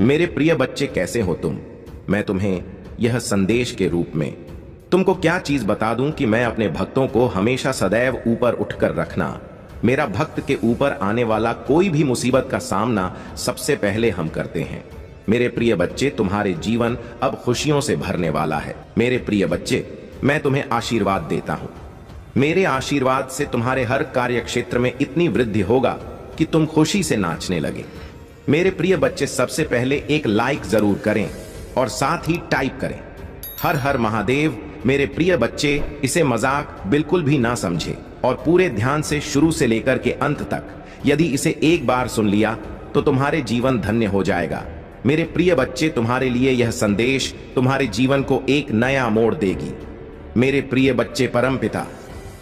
मेरे प्रिय बच्चे, कैसे हो तुम? मैं तुम्हें यह संदेश के रूप में तुमको क्या चीज बता दूं कि मैं अपने भक्तों को हमेशा सदैव ऊपर उठकर रखना। मेरा भक्त के ऊपर आने वाला कोई भी मुसीबत का सामना सबसे पहले हम करते हैं। मेरे प्रिय बच्चे, तुम्हारे जीवन अब खुशियों से भरने वाला है। मेरे प्रिय बच्चे, मैं तुम्हें आशीर्वाद देता हूं। मेरे आशीर्वाद से तुम्हारे हर कार्य क्षेत्र में इतनी वृद्धि होगा कि तुम खुशी से नाचने लगे। मेरे प्रिय बच्चे, सबसे पहले एक लाइक जरूर करें और साथ ही टाइप करें, हर हर महादेव। मेरे प्रिय बच्चे, इसे मजाक बिल्कुल भी ना समझे और पूरे ध्यान से शुरू से लेकर के अंत तक यदि इसे एक बार सुन लिया तो तुम्हारे जीवन धन्य हो जाएगा। मेरे प्रिय बच्चे, तुम्हारे लिए यह संदेश तुम्हारे जीवन को एक नया मोड़ देगी। मेरे प्रिय बच्चे, परमपिता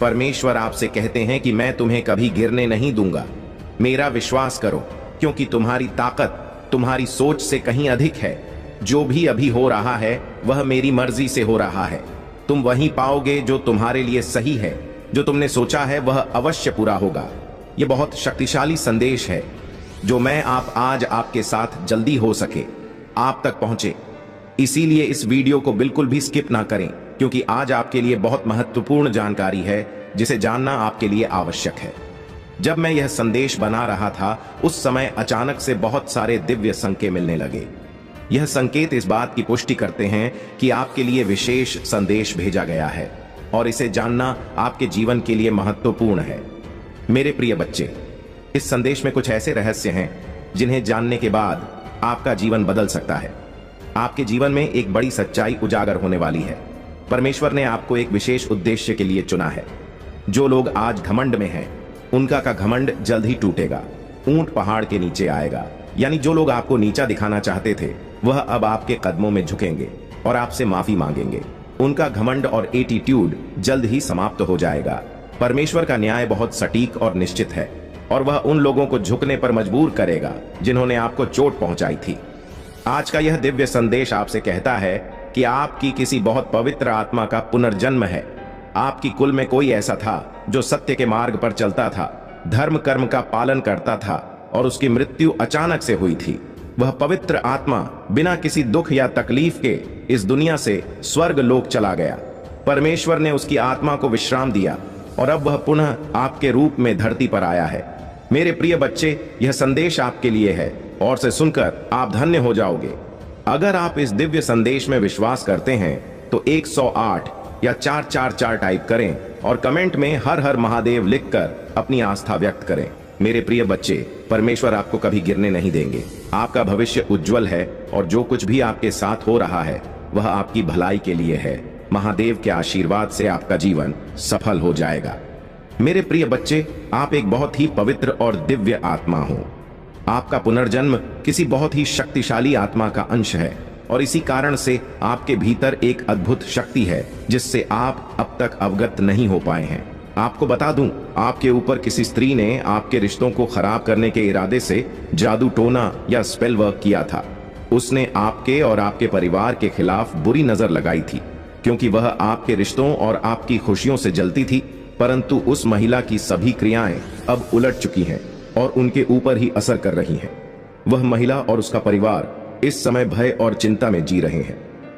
परमेश्वर आपसे कहते हैं कि मैं तुम्हें कभी गिरने नहीं दूंगा। मेरा विश्वास करो, क्योंकि तुम्हारी ताकत तुम्हारी सोच से कहीं अधिक है। जो भी अभी हो रहा है वह मेरी मर्जी से हो रहा है। तुम वही पाओगे जो तुम्हारे लिए सही है। जो तुमने सोचा है वह अवश्य पूरा होगा। यह बहुत शक्तिशाली संदेश है जो मैं आज आपके साथ जल्दी हो सके आप तक पहुंचे। इसीलिए इस वीडियो को बिल्कुल भी स्किप ना करें, क्योंकि आज आपके लिए बहुत महत्वपूर्ण जानकारी है जिसे जानना आपके लिए आवश्यक है। जब मैं यह संदेश बना रहा था उस समय अचानक से बहुत सारे दिव्य संकेत मिलने लगे। यह संकेत इस बात की पुष्टि करते हैं कि आपके लिए विशेष संदेश भेजा गया है और इसे जानना आपके जीवन के लिए महत्वपूर्ण है। मेरे प्रिय बच्चे, इस संदेश में कुछ ऐसे रहस्य हैं जिन्हें जानने के बाद आपका जीवन बदल सकता है। आपके जीवन में एक बड़ी सच्चाई उजागर होने वाली है। परमेश्वर ने आपको एक विशेष उद्देश्य के लिए चुना है। जो लोग आज घमंड में हैं, उनका का घमंड जल्द ही टूटेगा। ऊंट पहाड़ के नीचे आएगा। यानी जो लोग आपको नीचा दिखाना चाहते थे वह अब आपके कदमों में झुकेंगे और आपसे माफी मांगेंगे। उनका घमंड और एटीट्यूड जल्द ही समाप्त हो जाएगा। परमेश्वर का न्याय बहुत सटीक और निश्चित है और वह उन लोगों को झुकने पर मजबूर करेगा जिन्होंने आपको चोट पहुंचाई थी। आज का यह दिव्य संदेश आपसे कहता है कि आपकी किसी बहुत पवित्र आत्मा का पुनर्जन्म है। आपकी कुल में कोई ऐसा था जो सत्य के मार्ग पर चलता था, धर्म कर्म का पालन करता था और उसकी मृत्यु अचानक से हुई थी। वह पवित्र आत्मा बिना किसी दुख या तकलीफ के इस दुनिया से स्वर्ग लोक चला गया। परमेश्वर ने उसकी आत्मा को विश्राम दिया और अब वह पुनः आपके रूप में धरती पर आया है। मेरे प्रिय बच्चे, यह संदेश आपके लिए है और इसे सुनकर आप धन्य हो जाओगे। अगर आप इस दिव्य संदेश में विश्वास करते हैं तो 108 या 444 टाइप करें और कमेंट में हर हर महादेव लिखकर अपनी आस्था व्यक्त करें। मेरे प्रिय बच्चे, परमेश्वर आपको कभी गिरने नहीं देंगे। आपका भविष्य उज्जवल है और जो कुछ भी आपके साथ हो रहा है वह आपकी भलाई के लिए है। महादेव के आशीर्वाद से आपका जीवन सफल हो जाएगा। मेरे प्रिय बच्चे, आप एक बहुत ही पवित्र और दिव्य आत्मा हो। आपका पुनर्जन्म किसी बहुत ही शक्तिशाली आत्मा का अंश है और इसी कारण से आपके भीतर एक अद्भुत शक्ति है जिससे आप अब तक अवगत नहीं हो पाए हैं। आपको बता दूं, आपके ऊपर किसी स्त्री ने आपके रिश्तों को खराब करने के इरादे से जादू टोना या स्पेल वर्क किया था। उसने आपके और आपके परिवार के खिलाफ बुरी नजर लगाई थी, क्योंकि वह आपके रिश्तों और आपकी खुशियों से जलती थी। परंतु उस महिला की सभी क्रियाएं अब उलट चुकी हैं और उनके ऊपर ही असर कर रही हैं। वह महिला और उसका परिवार इस समय भय और चिंता में जी रहे हैं।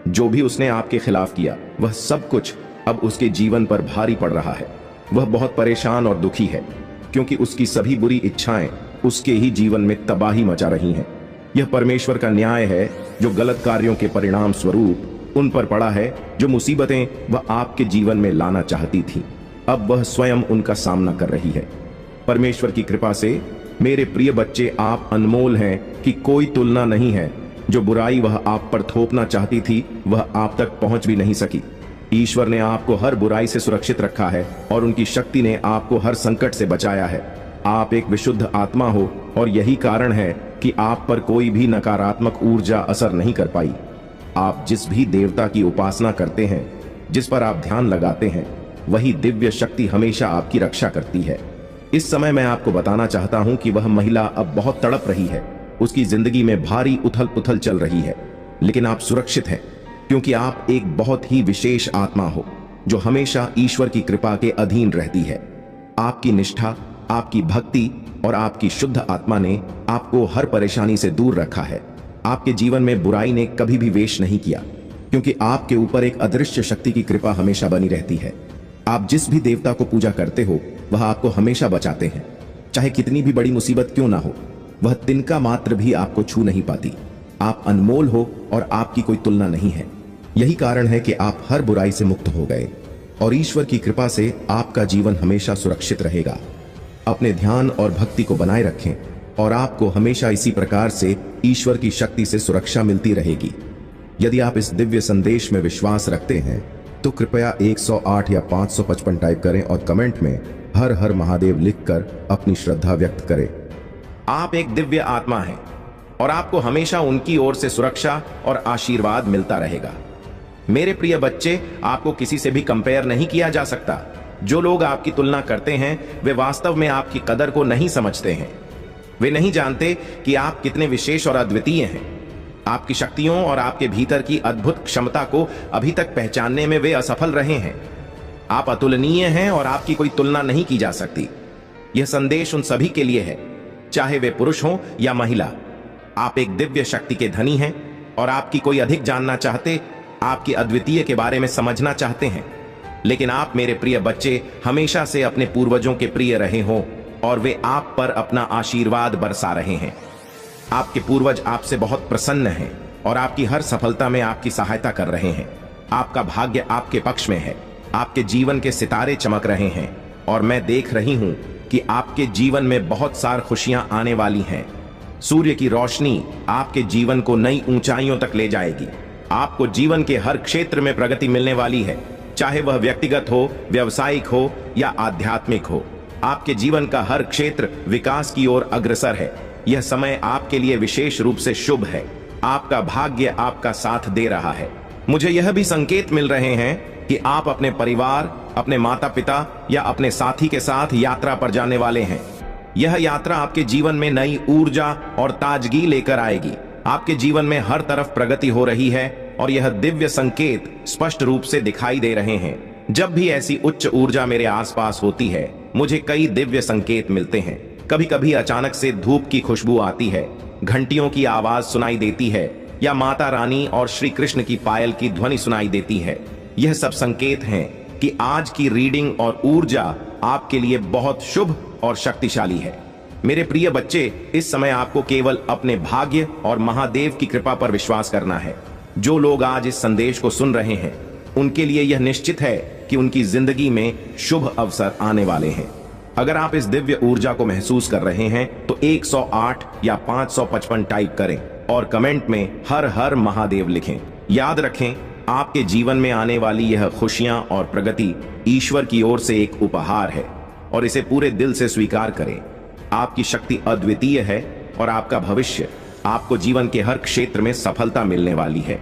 जो भी उसने आपके खिलाफ किया वह सब कुछ अब उसके जीवन पर भारी पड़ रहा है। वह बहुत परेशान और दुखी है, क्योंकि उसकी सभी बुरी इच्छाएं उसके ही जीवन में तबाही मचा रही हैं। यह परमेश्वर का न्याय है जो गलत कार्यों के परिणाम स्वरूप उन पर पड़ा है। जो मुसीबतें वह आपके जीवन में लाना चाहती थी, अब वह स्वयं उनका सामना कर रही है। परमेश्वर की कृपा से मेरे प्रिय बच्चे, आप अनमोल हैं कि कोई तुलना नहीं है। जो बुराई वह आप पर थोपना चाहती थी वह आप तक पहुंच भी नहीं सकी। ईश्वर ने आपको हर बुराई से सुरक्षित रखा है और उनकी शक्ति ने आपको हर संकट से बचाया है। आप एक विशुद्ध आत्मा हो और यही कारण है कि आप पर कोई भी नकारात्मक ऊर्जा असर नहीं कर पाई। आप जिस भी देवता की उपासना करते हैं, जिस पर आप ध्यान लगाते हैं, वही दिव्य शक्ति हमेशा आपकी रक्षा करती है। इस समय मैं आपको बताना चाहता हूं कि वह महिला अब बहुत तड़प रही है। उसकी जिंदगी में भारी उथल पुथल चल रही है, लेकिन आप सुरक्षित हैं, क्योंकि आप एक बहुत ही विशेष आत्मा हो जो हमेशा ईश्वर की कृपा के अधीन रहती है। आपकी निष्ठा, आपकी भक्ति और आपकी शुद्ध आत्मा ने आपको हर परेशानी से दूर रखा है। आपके जीवन में बुराई ने कभी भी वेश नहीं किया, क्योंकि आपके ऊपर एक अदृश्य शक्ति की कृपा हमेशा बनी रहती है। आप जिस भी देवता को पूजा करते हो वह आपको हमेशा बचाते हैं। चाहे कितनी भी बड़ी मुसीबत क्यों ना हो, वह तिनका मात्र भी आपको छू नहीं पाती। आप अनमोल हो और आपकी कोई तुलना नहीं है। यही कारण है कि आप हर बुराई से मुक्त हो गए और ईश्वर की कृपा से आपका जीवन हमेशा सुरक्षित रहेगा। अपने ध्यान और भक्ति को बनाए रखें और आपको हमेशा इसी प्रकार से ईश्वर की शक्ति से सुरक्षा मिलती रहेगी। यदि आप इस दिव्य संदेश में विश्वास रखते हैं तो कृपया 108 या 555 टाइप करें और कमेंट में हर हर महादेव लिखकर अपनी श्रद्धा व्यक्त करें। आप एक दिव्य आत्मा हैं और आपको हमेशा उनकी ओर से सुरक्षा और आशीर्वाद मिलता रहेगा। मेरे प्रिय बच्चे, आपको किसी से भी कंपेयर नहीं किया जा सकता। जो लोग आपकी तुलना करते हैं वे वास्तव में आपकी कदर को नहीं समझते हैं। वे नहीं जानते कि आप कितने विशेष और अद्वितीय हैं। आपकी शक्तियों और आपके भीतर की अद्भुत क्षमता को अभी तक पहचानने में वे असफल रहे हैं। आप अतुलनीय हैं और आपकी कोई तुलना नहीं की जा सकती। यह संदेश उन सभी के लिए है, चाहे वे पुरुष हों या महिला। आप एक दिव्य शक्ति के धनी हैं और आपकी कोई अधिक जानना चाहते, आपकी अद्वितीय के बारे में समझना चाहते हैं। लेकिन आप मेरे प्रिय बच्चे हमेशा से अपने पूर्वजों के प्रिय रहे हो और वे आप पर अपना आशीर्वाद बरसा रहे हैं। आपके पूर्वज आपसे बहुत प्रसन्न हैं और आपकी हर सफलता में आपकी सहायता कर रहे हैं। आपका भाग्य आपके पक्ष में है। आपके जीवन के सितारे चमक रहे हैं और मैं देख रही हूं कि आपके जीवन में बहुत सारी खुशियां आने वाली हैं। सूर्य की रोशनी आपके जीवन को नई ऊंचाइयों तक ले जाएगी। आपको जीवन के हर क्षेत्र में प्रगति मिलने वाली है, चाहे वह व्यक्तिगत हो, व्यावसायिक हो या आध्यात्मिक हो। आपके जीवन का हर क्षेत्र विकास की ओर अग्रसर है। यह समय आपके लिए विशेष रूप से शुभ है। आपका भाग्य आपका साथ दे रहा है। मुझे यह भी संकेत मिल रहे हैं कि आप अपने परिवार, अपने माता पिता या अपने साथी के साथ यात्रा पर जाने वाले हैं। यह यात्रा आपके जीवन में नई ऊर्जा और ताजगी लेकर आएगी। आपके जीवन में हर तरफ प्रगति हो रही है और यह दिव्य संकेत स्पष्ट रूप से दिखाई दे रहे हैं। जब भी ऐसी उच्च ऊर्जा मेरे आसपास होती है, मुझे कई दिव्य संकेत मिलते हैं। कभी कभी अचानक से धूप की खुशबू आती है, घंटियों की आवाज सुनाई देती है या माता रानी और श्री कृष्ण की पायल की ध्वनि सुनाई देती है। यह सब संकेत हैं कि आज की रीडिंग और ऊर्जा आपके लिए बहुत शुभ और शक्तिशाली है। मेरे प्रिय बच्चे, इस समय आपको केवल अपने भाग्य और महादेव की कृपा पर विश्वास करना है। जो लोग आज इस संदेश को सुन रहे हैं, उनके लिए यह निश्चित है कि उनकी जिंदगी में शुभ अवसर आने वाले हैं। अगर आप इस दिव्य ऊर्जा को महसूस कर रहे हैं तो 108 या 555 टाइप करें और कमेंट में हर हर महादेव लिखें। याद रखें, आपके जीवन में आने वाली यह खुशियां और प्रगति ईश्वर की ओर से एक उपहार है और इसे पूरे दिल से स्वीकार करें। आपकी शक्ति अद्वितीय है और आपका भविष्य, आपको जीवन के हर क्षेत्र में सफलता मिलने वाली है,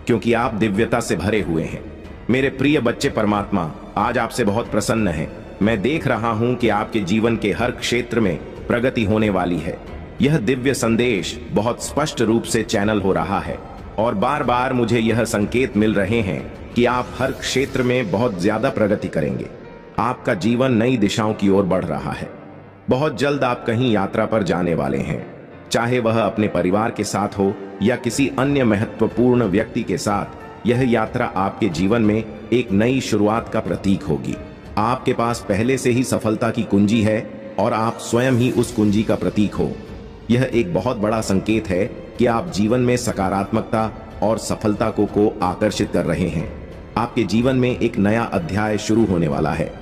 क्योंकि आप दिव्यता से भरे हुए हैं। मेरे प्रिय बच्चे, परमात्मा आज आपसे बहुत प्रसन्न है। मैं देख रहा हूं कि आपके जीवन के हर क्षेत्र में प्रगति होने वाली है। यह दिव्य संदेश बहुत स्पष्ट रूप से चैनल हो रहा है और बार बार मुझे यह संकेत मिल रहे हैं कि आप हर क्षेत्र में बहुत ज्यादा प्रगति करेंगे। आपका जीवन नई दिशाओं की ओर बढ़ रहा है। बहुत जल्द आप कहीं यात्रा पर जाने वाले हैं, चाहे वह अपने परिवार के साथ हो या किसी अन्य महत्वपूर्ण व्यक्ति के साथ। यह यात्रा आपके जीवन में एक नई शुरुआत का प्रतीक होगी। आपके पास पहले से ही सफलता की कुंजी है और आप स्वयं ही उस कुंजी का प्रतीक हो। यह एक बहुत बड़ा संकेत है कि आप जीवन में सकारात्मकता और सफलता को आकर्षित कर रहे हैं। आपके जीवन में एक नया अध्याय शुरू होने वाला है।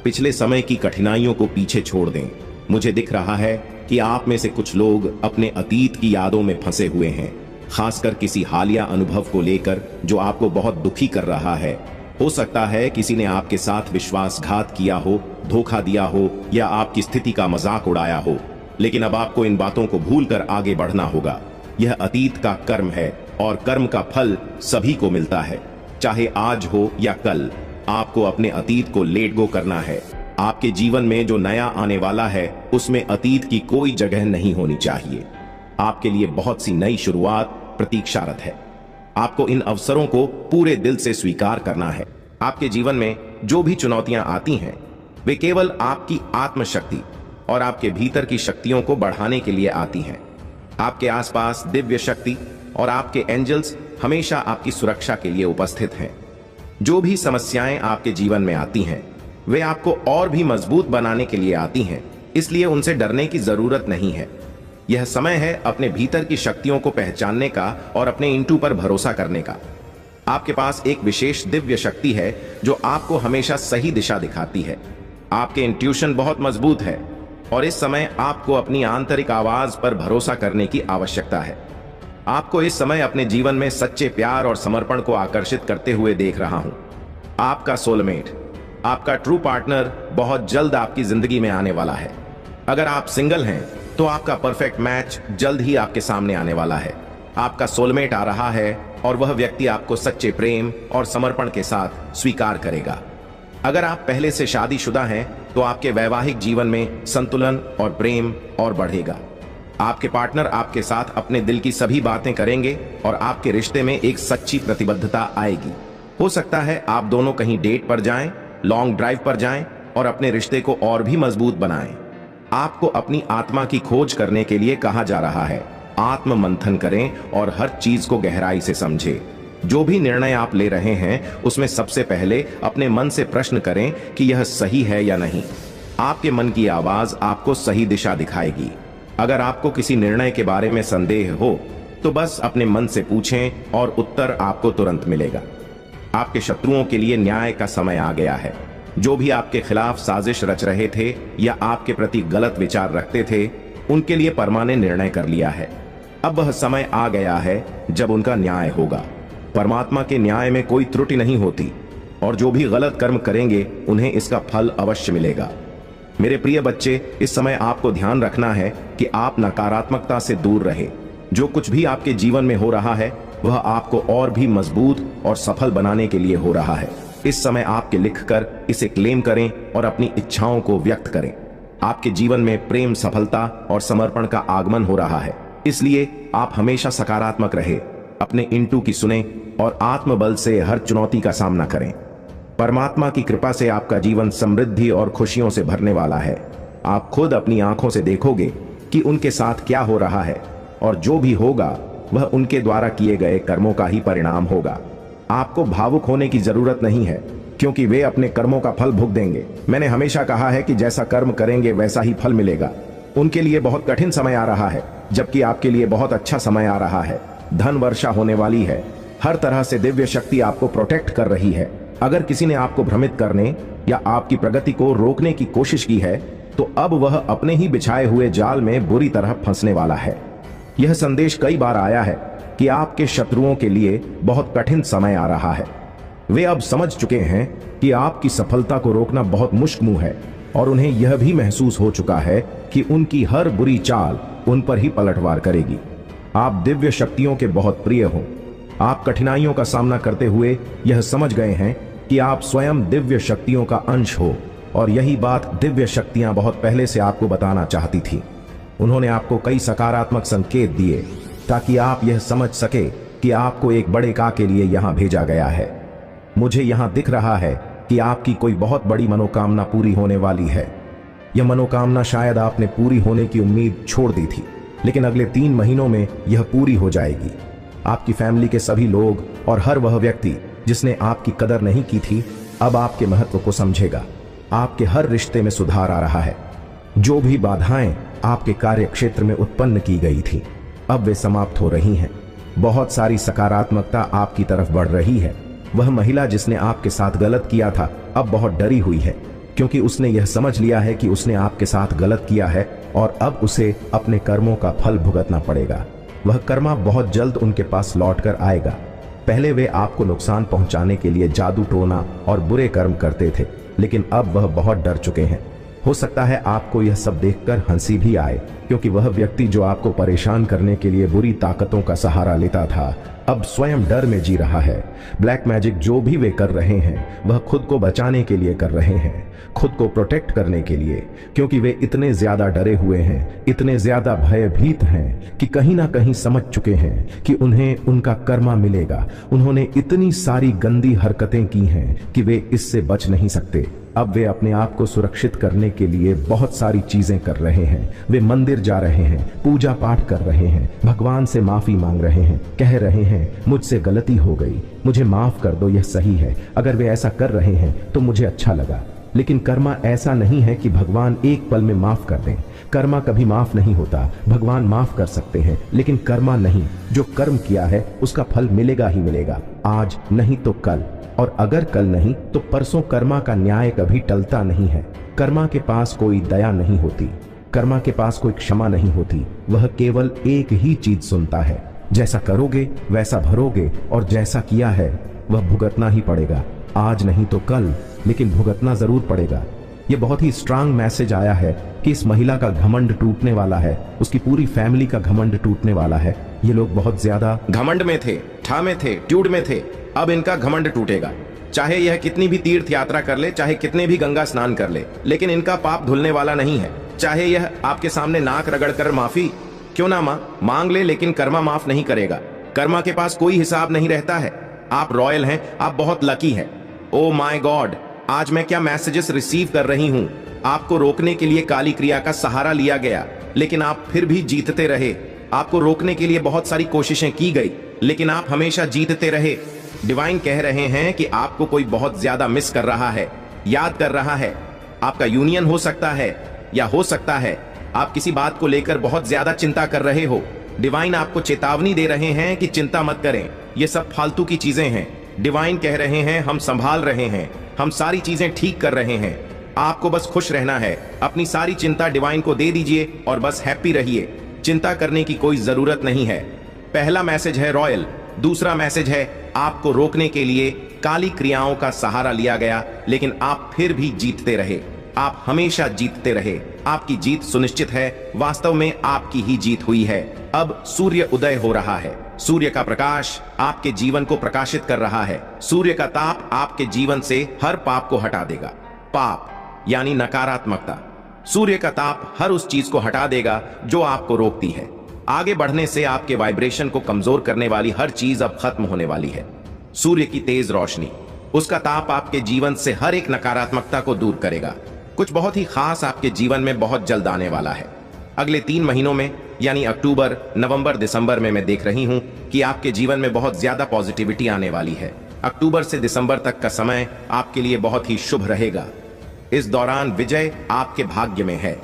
पिछले समय की कठिनाइयों को पीछे छोड़ दें। मुझे दिख रहा है कि आप में से कुछ लोग अपने अतीत की यादों में फंसे हुए हैं, खासकर किसी हालिया अनुभव को लेकर जो आपको बहुत दुखी कर रहा है। हो सकता है किसी ने आपके साथ विश्वासघात किया हो, धोखा दिया हो या आपकी स्थिति का मजाक उड़ाया हो। लेकिन अब आपको इन बातों को भूलकर आगे बढ़ना होगा। यह अतीत का कर्म है और कर्म का फल सभी को मिलता है, चाहे आज हो या कल। आपको अपने अतीत को लेट गो करना है। आपके जीवन में जो नया आने वाला है उसमें अतीत की कोई जगह नहीं होनी चाहिए। आपके लिए बहुत सी नई शुरुआत प्रतीक्षारत है। आपको इन अवसरों को पूरे दिल से स्वीकार करना है। आपके जीवन में जो भी चुनौतियां आती हैं वे केवल आपकी आत्मशक्ति और आपके भीतर की शक्तियों को बढ़ाने के लिए आती हैं। आपके आसपास दिव्य शक्ति और आपके एंजल्स हमेशा आपकी सुरक्षा के लिए उपस्थित हैं। जो भी समस्याएं आपके जीवन में आती हैं वे आपको और भी मजबूत बनाने के लिए आती हैं, इसलिए उनसे डरने की जरूरत नहीं है। यह समय है अपने भीतर की शक्तियों को पहचानने का और अपने इंटू पर भरोसा करने का। आपके पास एक विशेष दिव्य शक्ति है जो आपको हमेशा सही दिशा दिखाती है। आपके इंट्यूशन बहुत मजबूत है और इस समय आपको अपनी आंतरिक आवाज पर भरोसा करने की आवश्यकता है। आपको इस समय अपने जीवन में सच्चे प्यार और समर्पण को आकर्षित करते हुए देख रहा हूं। आपका सोलमेट, आपका ट्रू पार्टनर बहुत जल्द आपकी जिंदगी में आने वाला है। अगर आप सिंगल हैं तो आपका परफेक्ट मैच जल्द ही आपके सामने आने वाला है। आपका सोलमेट आ रहा है और वह व्यक्ति आपको सच्चे प्रेम और समर्पण के साथ स्वीकार करेगा। अगर आप पहले से शादीशुदा हैं तो आपके वैवाहिक जीवन में संतुलन और प्रेम और बढ़ेगा। आपके पार्टनर आपके साथ अपने दिल की सभी बातें करेंगे और आपके रिश्ते में एक सच्ची प्रतिबद्धता आएगी। हो सकता है आप दोनों कहीं डेट पर जाएं, लॉन्ग ड्राइव पर जाएं और अपने रिश्ते को और भी मजबूत बनाएं। आपको अपनी आत्मा की खोज करने के लिए कहा जा रहा है। आत्म मंथन करें और हर चीज को गहराई से समझें। जो भी निर्णय आप ले रहे हैं उसमें सबसे पहले अपने मन से प्रश्न करें कि यह सही है या नहीं। आपके मन की आवाज आपको सही दिशा दिखाएगी। अगर आपको किसी निर्णय के बारे में संदेह हो तो बस अपने मन से पूछें और उत्तर आपको तुरंत मिलेगा। आपके शत्रुओं के लिए न्याय का समय आ गया है। जो भी आपके खिलाफ साजिश रच रहे थे या आपके प्रति गलत विचार रखते थे, उनके लिए परमा ने निर्णय कर लिया है। अब वह समय आ गया है जब उनका न्याय होगा। परमात्मा के न्याय में कोई त्रुटि नहीं होती और जो भी गलत कर्म करेंगे उन्हें इसका फल अवश्य मिलेगा। मेरे प्रिय बच्चे, इस समय आपको ध्यान रखना है कि आप नकारात्मकता से दूर रहे। जो कुछ भी आपके जीवन में हो रहा है वह आपको और भी मजबूत और सफल बनाने के लिए हो रहा है। इस समय आपके लिखकर इसे क्लेम करें और अपनी इच्छाओं को व्यक्त करें। आपके जीवन में प्रेम, सफलता और समर्पण का आगमन हो रहा है, इसलिए आप हमेशा सकारात्मक रहे, अपने इंटू की सुने और आत्मबल से हर चुनौती का सामना करें। परमात्मा की कृपा से आपका जीवन समृद्धि और खुशियों से भरने वाला है। आप खुद अपनी आंखों से देखोगे कि उनके साथ क्या हो रहा है और जो भी होगा वह उनके द्वारा किए गए कर्मों का ही परिणाम होगा। आपको भावुक होने की जरूरत नहीं है क्योंकि वे अपने कर्मों का फल भुगत देंगे। मैंने हमेशा कहा है कि जैसा कर्म करेंगे वैसा ही फल मिलेगा। उनके लिए बहुत कठिन समय आ रहा है जबकि आपके लिए बहुत अच्छा समय आ रहा है। धन वर्षा होने वाली है। हर तरह से दिव्य शक्ति आपको प्रोटेक्ट कर रही है। अगर किसी ने आपको भ्रमित करने या आपकी प्रगति को रोकने की कोशिश की है तो अब वह अपने ही बिछाए हुए जाल में बुरी तरह फंसने वाला है। यह संदेश कई बार आया है कि आपके शत्रुओं के लिए बहुत कठिन समय आ रहा है। वे अब समझ चुके हैं कि आपकी सफलता को रोकना बहुत मुश्किल है और उन्हें यह भी महसूस हो चुका है कि उनकी हर बुरी चाल उन पर ही पलटवार करेगी। आप दिव्य शक्तियों के बहुत प्रिय हो। आप कठिनाइयों का सामना करते हुए यह समझ गए हैं कि आप स्वयं दिव्य शक्तियों का अंश हो और यही बात दिव्य शक्तियां बहुत पहले से आपको बताना चाहती थी। उन्होंने आपको कई सकारात्मक संकेत दिए ताकि आप यह समझ सके कि आपको एक बड़े काम के लिए यहां भेजा गया है। मुझे यहां दिख रहा है कि आपकी कोई बहुत बड़ी मनोकामना पूरी होने वाली है। यह मनोकामना शायद आपने पूरी होने की उम्मीद छोड़ दी थी, लेकिन अगले 3 महीनों में यह पूरी हो जाएगी। आपकी फैमिली के सभी लोग और हर वह व्यक्ति जिसने आपकी कदर नहीं की थी अब आपके महत्व को समझेगा। आपके हर रिश्ते में सुधार आ रहा है। जो भी बाधाएं आपके कार्य क्षेत्र में उत्पन्न की गई थी अब वे समाप्त हो रही हैं। बहुत सारी सकारात्मकता आपकी तरफ बढ़ रही है। वह महिला जिसने आपके साथ गलत किया था अब बहुत डरी हुई है क्योंकि उसने यह समझ लिया है कि उसने आपके साथ गलत किया है और अब उसे अपने कर्मों का फल भुगतना पड़ेगा। वह कर्मा बहुत जल्द उनके पास लौटकर आएगा। पहले वे आपको नुकसान पहुंचाने के लिए जादू टोना और बुरे कर्म करते थे, लेकिन अब वह बहुत डर चुके हैं। हो सकता है आपको यह सब देखकर हंसी भी आए क्योंकि वह व्यक्ति जो आपको परेशान करने के लिए बुरी ताकतों का सहारा लेता था अब स्वयं डर में जी रहा है। ब्लैक मैजिक जो भी वे कर रहे हैं वह खुद को बचाने के लिए कर रहे हैं, खुद को प्रोटेक्ट करने के लिए, क्योंकि वे इतने ज्यादा डरे हुए हैं, इतने ज्यादा भयभीत हैं कि कहीं ना कहीं समझ चुके हैं कि उन्हें उनका कर्मा मिलेगा। उन्होंने इतनी सारी गंदी हरकतें की हैं कि वे इससे बच नहीं सकते। अब वे अपने आप को सुरक्षित करने के लिए बहुत सारी चीजें कर रहे हैं। वे मंदिर जा रहे हैं, पूजा पाठ कर रहे हैं, भगवान से माफी मांग रहे हैं, कह रहे हैं मुझसे गलती हो गई, मुझे माफ कर दो, यह सही है। अगर वे ऐसा कर रहे हैं तो मुझे अच्छा लगा। लेकिन कर्मा ऐसा नहीं है कि भगवान एक पल में माफ कर दें। कर्मा कभी माफ नहीं होता। भगवान माफ कर सकते हैं लेकिन कर्मा नहीं। जो कर्म किया है उसका फल मिलेगा ही मिलेगा, आज नहीं तो कल, और अगर कल नहीं तो परसों। कर्मा का न्याय कभी टलता नहीं है। कर्मा के पास कोई दया नहीं होती, कर्मा के पास कोई क्षमा नहीं होती। वह केवल एक ही चीज सुनता है, जैसा करोगे वैसा भरोगे, और जैसा किया है वह भुगतना ही पड़ेगा। आज नहीं तो कल, लेकिन भुगतना जरूर पड़ेगा। यह बहुत ही स्ट्रांग मैसेज आया है कि इस महिला का घमंड टूटने वाला है, उसकी पूरी फैमिली का घमंड टूटने वाला है। ये लोग बहुत ज्यादा घमंड में थे, ठा में थे, ट्यूड में थे। अब इनका घमंड टूटेगा। चाहे यह कितनी भी तीर्थ यात्रा कर ले, चाहे कितने भी गंगा स्नान कर ले, लेकिन इनका पाप धुलने वाला नहीं है। चाहे यह आपके सामने नाक रगड़कर माफी क्यों ना मांग ले, लेकिन कर्मा माफ नहीं करेगा। कर्मा के पास कोई हिसाब नहीं रहता है। आप रॉयल हैं, आप बहुत लकी हैं। ओ माय गॉड, आज मैं क्या मैसेजेस रिसीव कर रही हूं। आपको रोकने के लिए काली क्रिया का सहारा लिया गया, लेकिन आप फिर भी जीतते रहे। आपको रोकने के लिए बहुत सारी कोशिशें की गई, लेकिन आप हमेशा जीतते रहे। डिवाइन कह रहे हैं कि आपको कोई बहुत ज्यादा मिस कर रहा है, याद कर रहा है। आपका यूनियन हो सकता है, या हो सकता है आप किसी बात को लेकर बहुत ज्यादा चिंता कर रहे हो। डिवाइन आपको चेतावनी दे रहे हैं कि चिंता मत करें, ये सब फालतू की चीजें हैं। डिवाइन कह रहे हैं हम संभाल रहे हैं, हम सारी चीजें ठीक कर रहे हैं। आपको बस खुश रहना है। अपनी सारी चिंता डिवाइन को दे दीजिए और बस हैप्पी रहिए। चिंता करने की कोई जरूरत नहीं है। पहला मैसेज है रॉयल। दूसरा मैसेज है आपको रोकने के लिए काली क्रियाओं का सहारा लिया गया, लेकिन आप फिर भी जीतते रहे। आप हमेशा जीतते रहे। आपकी जीत सुनिश्चित है। वास्तव में आपकी ही जीत हुई है। अब सूर्य उदय हो रहा है। सूर्य का प्रकाश आपके जीवन को प्रकाशित कर रहा है। सूर्य का ताप आपके जीवन से हर पाप को हटा देगा। पाप यानी नकारात्मकता। सूर्य का ताप हर उस चीज को हटा देगा जो आपको रोकती है। आगे बढ़ने से आपके वाइब्रेशन को कमजोर करने वाली हर चीज अब खत्म होने वाली है। सूर्य की तेज रोशनी, उसका ताप आपके जीवन से हर एक नकारात्मकता को दूर करेगा। कुछ बहुत ही खास आपके जीवन में बहुत जल्द आने वाला है। अगले 3 महीनों में, यानी अक्टूबर, नवंबर, दिसंबर में मैं देख रही हूं कि आपके जीवन में बहुत ज्यादा पॉजिटिविटी आने वाली है। अक्टूबर से दिसंबर तक का समय आपके लिए बहुत ही शुभ रहेगा। इस दौरान विजय आपके भाग्य में है।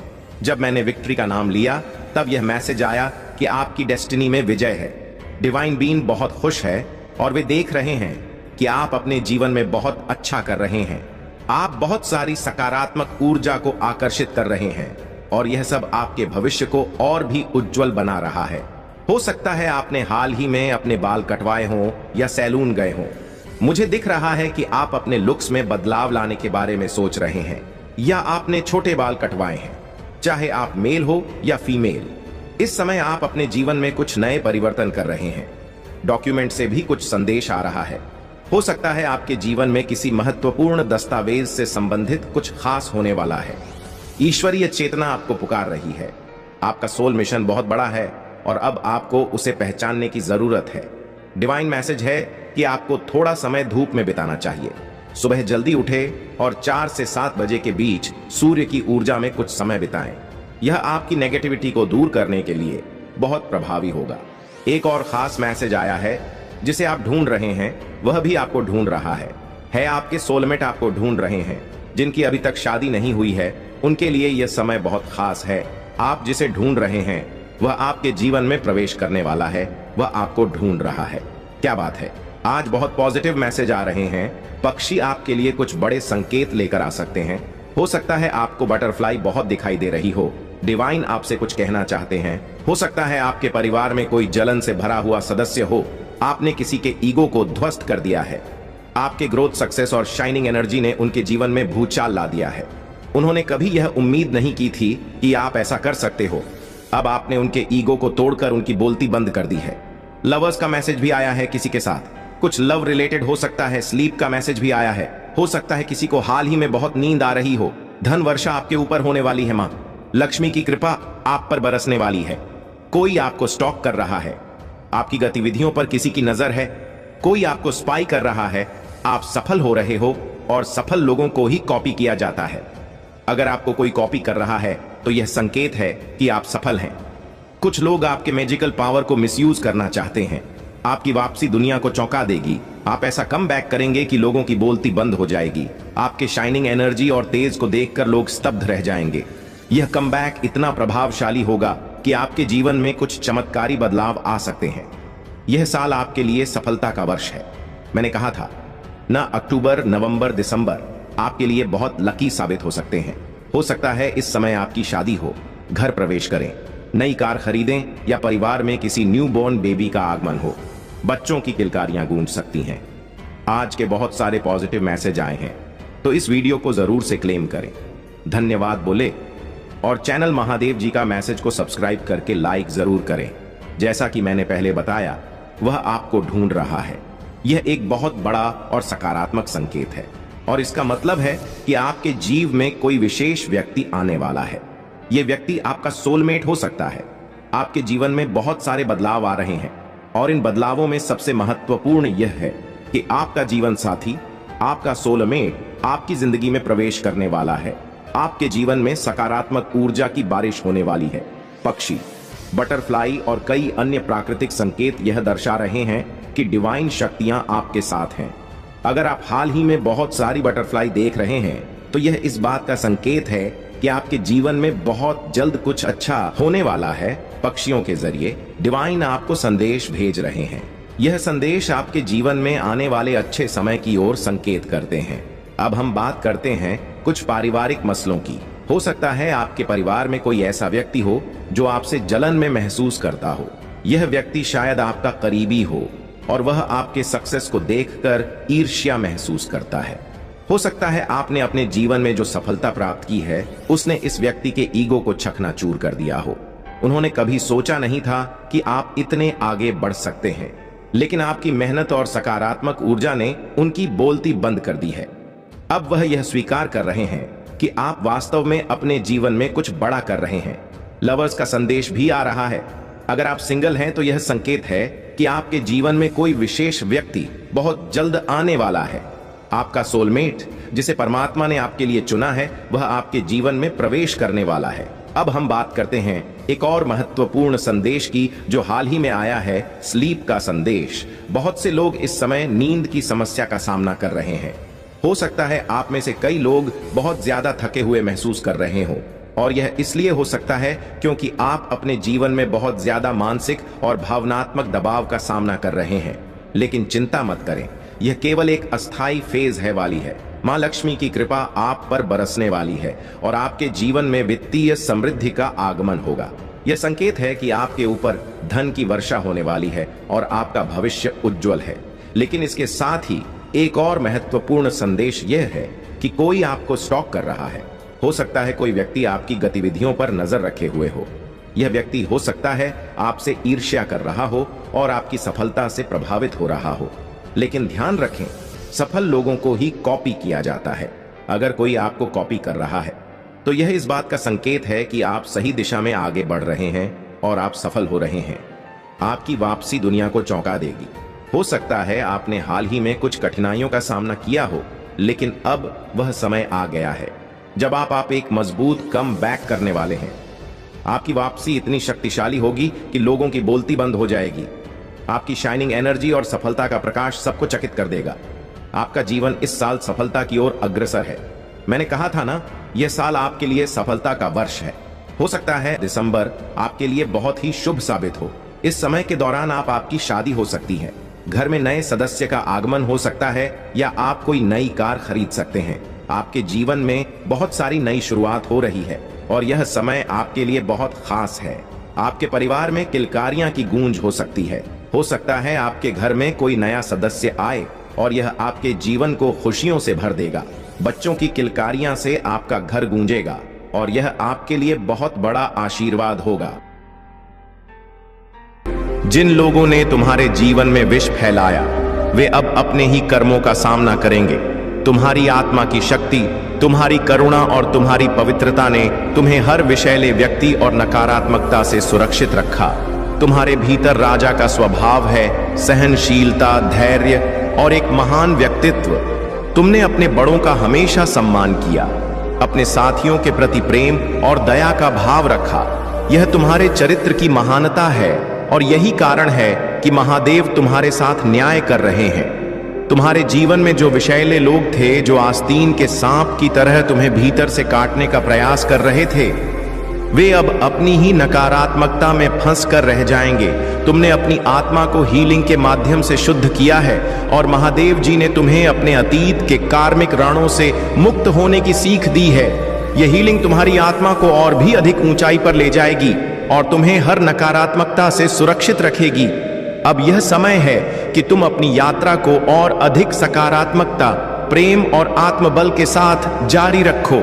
जब मैंने विक्ट्री का नाम लिया तब यह मैसेज आया कि आपकी डेस्टिनी में विजय है। डिवाइन बीइंग बहुत खुश है और वे देख रहे हैं कि आप अपने जीवन में बहुत अच्छा कर रहे हैं। आप बहुत सारी सकारात्मक ऊर्जा को आकर्षित कर रहे हैं और यह सब आपके भविष्य को और भी उज्जवल बना रहा है। हो सकता है आपने हाल ही में अपने बाल कटवाए हों या सैलून गए हों। मुझे दिख रहा है कि आप अपने लुक्स में बदलाव लाने के बारे में सोच रहे हैं, या आपने छोटे बाल कटवाए हैं। चाहे आप मेल हो या फीमेल, इस समय आप अपने जीवन में कुछ नए परिवर्तन कर रहे हैं। डॉक्यूमेंट से भी कुछ संदेश आ रहा है। हो सकता है आपके जीवन में किसी महत्वपूर्ण दस्तावेज से संबंधित कुछ खास होने वाला है। ईश्वरीय चेतना आपको पुकार रही है। आपका सोल मिशन बहुत बड़ा है और अब आपको उसे पहचानने की जरूरत है। डिवाइन मैसेज है कि आपको थोड़ा समय धूप में बिताना चाहिए। सुबह जल्दी उठे और 4 से 7 बजे के बीच सूर्य की ऊर्जा में कुछ समय बिताएं। यह आपकी नेगेटिविटी को दूर करने के लिए बहुत प्रभावी होगा। एक और खास मैसेज आया है, जिसे आप ढूंढ रहे हैं वह भी आपको ढूंढ रहा है। आपके सोलमेट आपको ढूंढ रहे हैं। जिनकी अभी तक शादी नहीं हुई है उनके लिए यह समय बहुत खास है। आप जिसे ढूंढ रहे हैं वह आपके जीवन में प्रवेश करने वाला है। वह आपको ढूंढ रहा है। क्या बात है, आज बहुत पॉजिटिव मैसेज आ रहे हैं। पक्षी आपके लिए कुछ बड़े संकेत लेकर आ सकते हैं। हो सकता है आपको बटरफ्लाई बहुत दिखाई दे रही हो। डिवाइन आपसे कुछ कहना चाहते हैं। हो सकता है आपके परिवार में कोई जलन से भरा हुआ सदस्य हो। आपने किसी के ईगो को ध्वस्त कर दिया है। आपके ग्रोथ, सक्सेस और शाइनिंग एनर्जी ने उनके जीवन में भूचाल ला दिया है। उन्होंने कभी यह उम्मीद नहीं की थी कि आप ऐसा कर सकते हो। अब आपने उनके ईगो को तोड़कर उनकी बोलती बंद कर दी है। लवर्स का मैसेज भी आया है किसी के साथ। कुछ लव रिलेटेड हो सकता है। स्लीप का मैसेज भी आया है। हो सकता है किसी को हाल ही में बहुत नींद आ रही हो। धन वर्षा आपके ऊपर होने वाली है। मां लक्ष्मी की कृपा आप पर बरसने वाली है। कोई आपको स्टॉक कर रहा है। आपकी गतिविधियों पर किसी की नजर है। कोई आपको स्पाई कर रहा है। आप सफल हो रहे हो। और सफल लोगों को ही कॉपी किया जाता है। अगर आपको कोई कॉपी कर रहा है तो यह संकेत है कि आप सफल हैं। कुछ लोग आपके मैजिकल पावर को मिसयूज करना चाहते हैं। आपकी वापसी दुनिया को चौंका देगी। आप ऐसा कम बैक करेंगे कि लोगों की बोलती बंद हो जाएगी। आपके शाइनिंग एनर्जी और तेज को देखकर लोग स्तब्ध रह जाएंगे। यह कमबैक इतना प्रभावशाली होगा कि आपके जीवन में कुछ चमत्कारी बदलाव आ सकते हैं। यह साल आपके लिए सफलता का वर्ष है। मैंने कहा था ना, अक्टूबर, नवंबर, दिसंबर आपके लिए बहुत लकी साबित हो सकते हैं। हो सकता है इस समय आपकी शादी हो, घर प्रवेश करें, नई कार खरीदें या परिवार में किसी न्यूबॉर्न बेबी का आगमन हो। बच्चों की किलकारियां गूंज सकती हैं। आज के बहुत सारे पॉजिटिव मैसेज आए हैं, तो इस वीडियो को जरूर से क्लेम करें, धन्यवाद बोले और चैनल महादेव जी का मैसेज को सब्सक्राइब करके लाइक जरूर करें। जैसा कि मैंने पहले बताया, वह आपको ढूंढ रहा है। यह एक बहुत बड़ा और सकारात्मक संकेत है और इसका मतलब है कि आपके जीव में कोई विशेष व्यक्ति आने वाला है। यह व्यक्ति आपका सोलमेट हो सकता है। आपके जीवन में बहुत सारे बदलाव आ रहे हैं और इन बदलावों में सबसे महत्वपूर्ण यह है कि आपका जीवन साथी, आपका सोलमेट आपकी जिंदगी में प्रवेश करने वाला है। आपके जीवन में सकारात्मक ऊर्जा की बारिश होने वाली है। पक्षी, बटरफ्लाई और कई अन्य प्राकृतिक संकेत यह दर्शा रहे हैं कि डिवाइन शक्तियां आपके साथ हैं। अगर आप हाल ही में बहुत सारी बटरफ्लाई देख रहे हैं तो यह इस बात का संकेत है कि आपके जीवन में बहुत जल्द कुछ अच्छा होने वाला है। पक्षियों के जरिए डिवाइन आपको संदेश भेज रहे हैं। यह संदेश आपके जीवन में आने वाले अच्छे समय की ओर संकेत करते हैं। अब हम बात करते हैं कुछ पारिवारिक मसलों की। हो सकता है आपके परिवार में कोई ऐसा व्यक्ति हो जो आपसे जलन में महसूस करता हो। यह व्यक्ति शायद आपका करीबी हो और वह आपके सक्सेस को देखकर ईर्ष्या महसूस करता है। हो सकता है आपने अपने जीवन में जो सफलता प्राप्त की है उसने इस व्यक्ति के ईगो को चकनाचूर कर दिया हो। उन्होंने कभी सोचा नहीं था कि आप इतने आगे बढ़ सकते हैं, लेकिन आपकी मेहनत और सकारात्मक ऊर्जा ने उनकी बोलती बंद कर दी है। अब वह यह स्वीकार कर रहे हैं कि आप वास्तव में अपने जीवन में कुछ बड़ा कर रहे हैं। लवर्स का संदेश भी आ रहा है। अगर आप सिंगल हैं तो यह संकेत है कि आपके जीवन में कोई विशेष व्यक्ति बहुत जल्द आने वाला है। आपका सोलमेट, जिसे परमात्मा ने आपके लिए चुना है, वह आपके जीवन में प्रवेश करने वाला है। अब हम बात करते हैं एक और महत्वपूर्ण संदेश की जो हाल ही में आया है, स्लीप का संदेश। बहुत से लोग इस समय नींद की समस्या का सामना कर रहे हैं। हो सकता है आप में से कई लोग बहुत ज्यादा थके हुए महसूस कर रहे हो और यह इसलिए हो सकता है क्योंकि आप अपने जीवन में बहुत ज्यादा मानसिक और भावनात्मक दबाव का सामना कर रहे हैं। लेकिन चिंता मत करें, यह केवल एक अस्थायी फेज है वाली है। मां लक्ष्मी की कृपा आप पर बरसने वाली है और आपके जीवन में वित्तीय समृद्धि का आगमन होगा। यह संकेत है कि आपके ऊपर धन की वर्षा होने वाली है और आपका भविष्य उज्जवल है। लेकिन इसके साथ ही एक और महत्वपूर्ण संदेश यह है कि कोई आपको स्टॉक कर रहा है। हो सकता है कोई व्यक्ति आपकी गतिविधियों पर नजर रखे हुए हो। यह व्यक्ति हो सकता है आपसे ईर्ष्या कर रहा हो और आपकी सफलता से प्रभावित हो रहा हो। लेकिन ध्यान रखें, सफल लोगों को ही कॉपी किया जाता है। अगर कोई आपको कॉपी कर रहा है तो यह इस बात का संकेत है कि आप सही दिशा में आगे बढ़ रहे हैं और आप सफल हो रहे हैं। आपकी वापसी दुनिया को चौंका देगी। हो सकता है आपने हाल ही में कुछ कठिनाइयों का सामना किया हो, लेकिन अब वह समय आ गया है जब आप एक मजबूत कम बैक करने वाले हैं। आपकी वापसी इतनी शक्तिशाली होगी कि लोगों की बोलती बंद हो जाएगी। आपकी शाइनिंग एनर्जी और सफलता का प्रकाश सबको चकित कर देगा। आपका जीवन इस साल सफलता की ओर अग्रसर है। मैंने कहा था ना, यह साल आपके लिए सफलता का वर्ष है। हो सकता है दिसंबर आपके लिए बहुत ही शुभ साबित हो। इस समय के दौरान आपकी शादी हो सकती है, घर में नए सदस्य का आगमन हो सकता है या आप कोई नई कार खरीद सकते हैं। आपके जीवन में बहुत सारी नई शुरुआत हो रही है और यह समय आपके लिए बहुत खास है। आपके परिवार में किलकारियां की गूंज हो सकती है। हो सकता है आपके घर में कोई नया सदस्य आए और यह आपके जीवन को खुशियों से भर देगा। बच्चों की किलकारियां से आपका घर गूंजेगा और यह आपके लिए बहुत बड़ा आशीर्वाद होगा। जिन लोगों ने तुम्हारे जीवन में विष फैलाया, वे अब अपने ही कर्मों का सामना करेंगे। तुम्हारी आत्मा की शक्ति, तुम्हारी करुणा और तुम्हारी पवित्रता ने तुम्हें हर विषैले व्यक्ति और नकारात्मकता से सुरक्षित रखा। तुम्हारे भीतर राजा का स्वभाव है, सहनशीलता, धैर्य और एक महान व्यक्तित्व। तुमने अपने बड़ों का हमेशा सम्मान किया, अपने साथियों के प्रति प्रेम और दया का भाव रखा। यह तुम्हारे चरित्र की महानता है और यही कारण है कि महादेव तुम्हारे साथ न्याय कर रहे हैं। तुम्हारे जीवन में जो विषैले लोग थे, जो आस्तीन के सांप की तरह तुम्हें भीतर से काटने का प्रयास कर रहे थे, वे अब अपनी ही नकारात्मकता में फंस कर रह जाएंगे। तुमने अपनी आत्मा को हीलिंग के माध्यम से शुद्ध किया है और महादेव जी ने तुम्हें अपने अतीत के कार्मिक रणों से मुक्त होने की सीख दी है। यह हीलिंग तुम्हारी आत्मा को और भी अधिक ऊंचाई पर ले जाएगी और तुम्हें हर नकारात्मकता से सुरक्षित रखेगी। अब यह समय है कि तुम अपनी यात्रा को और अधिक सकारात्मकता, प्रेम और आत्मबल के साथ जारी रखो।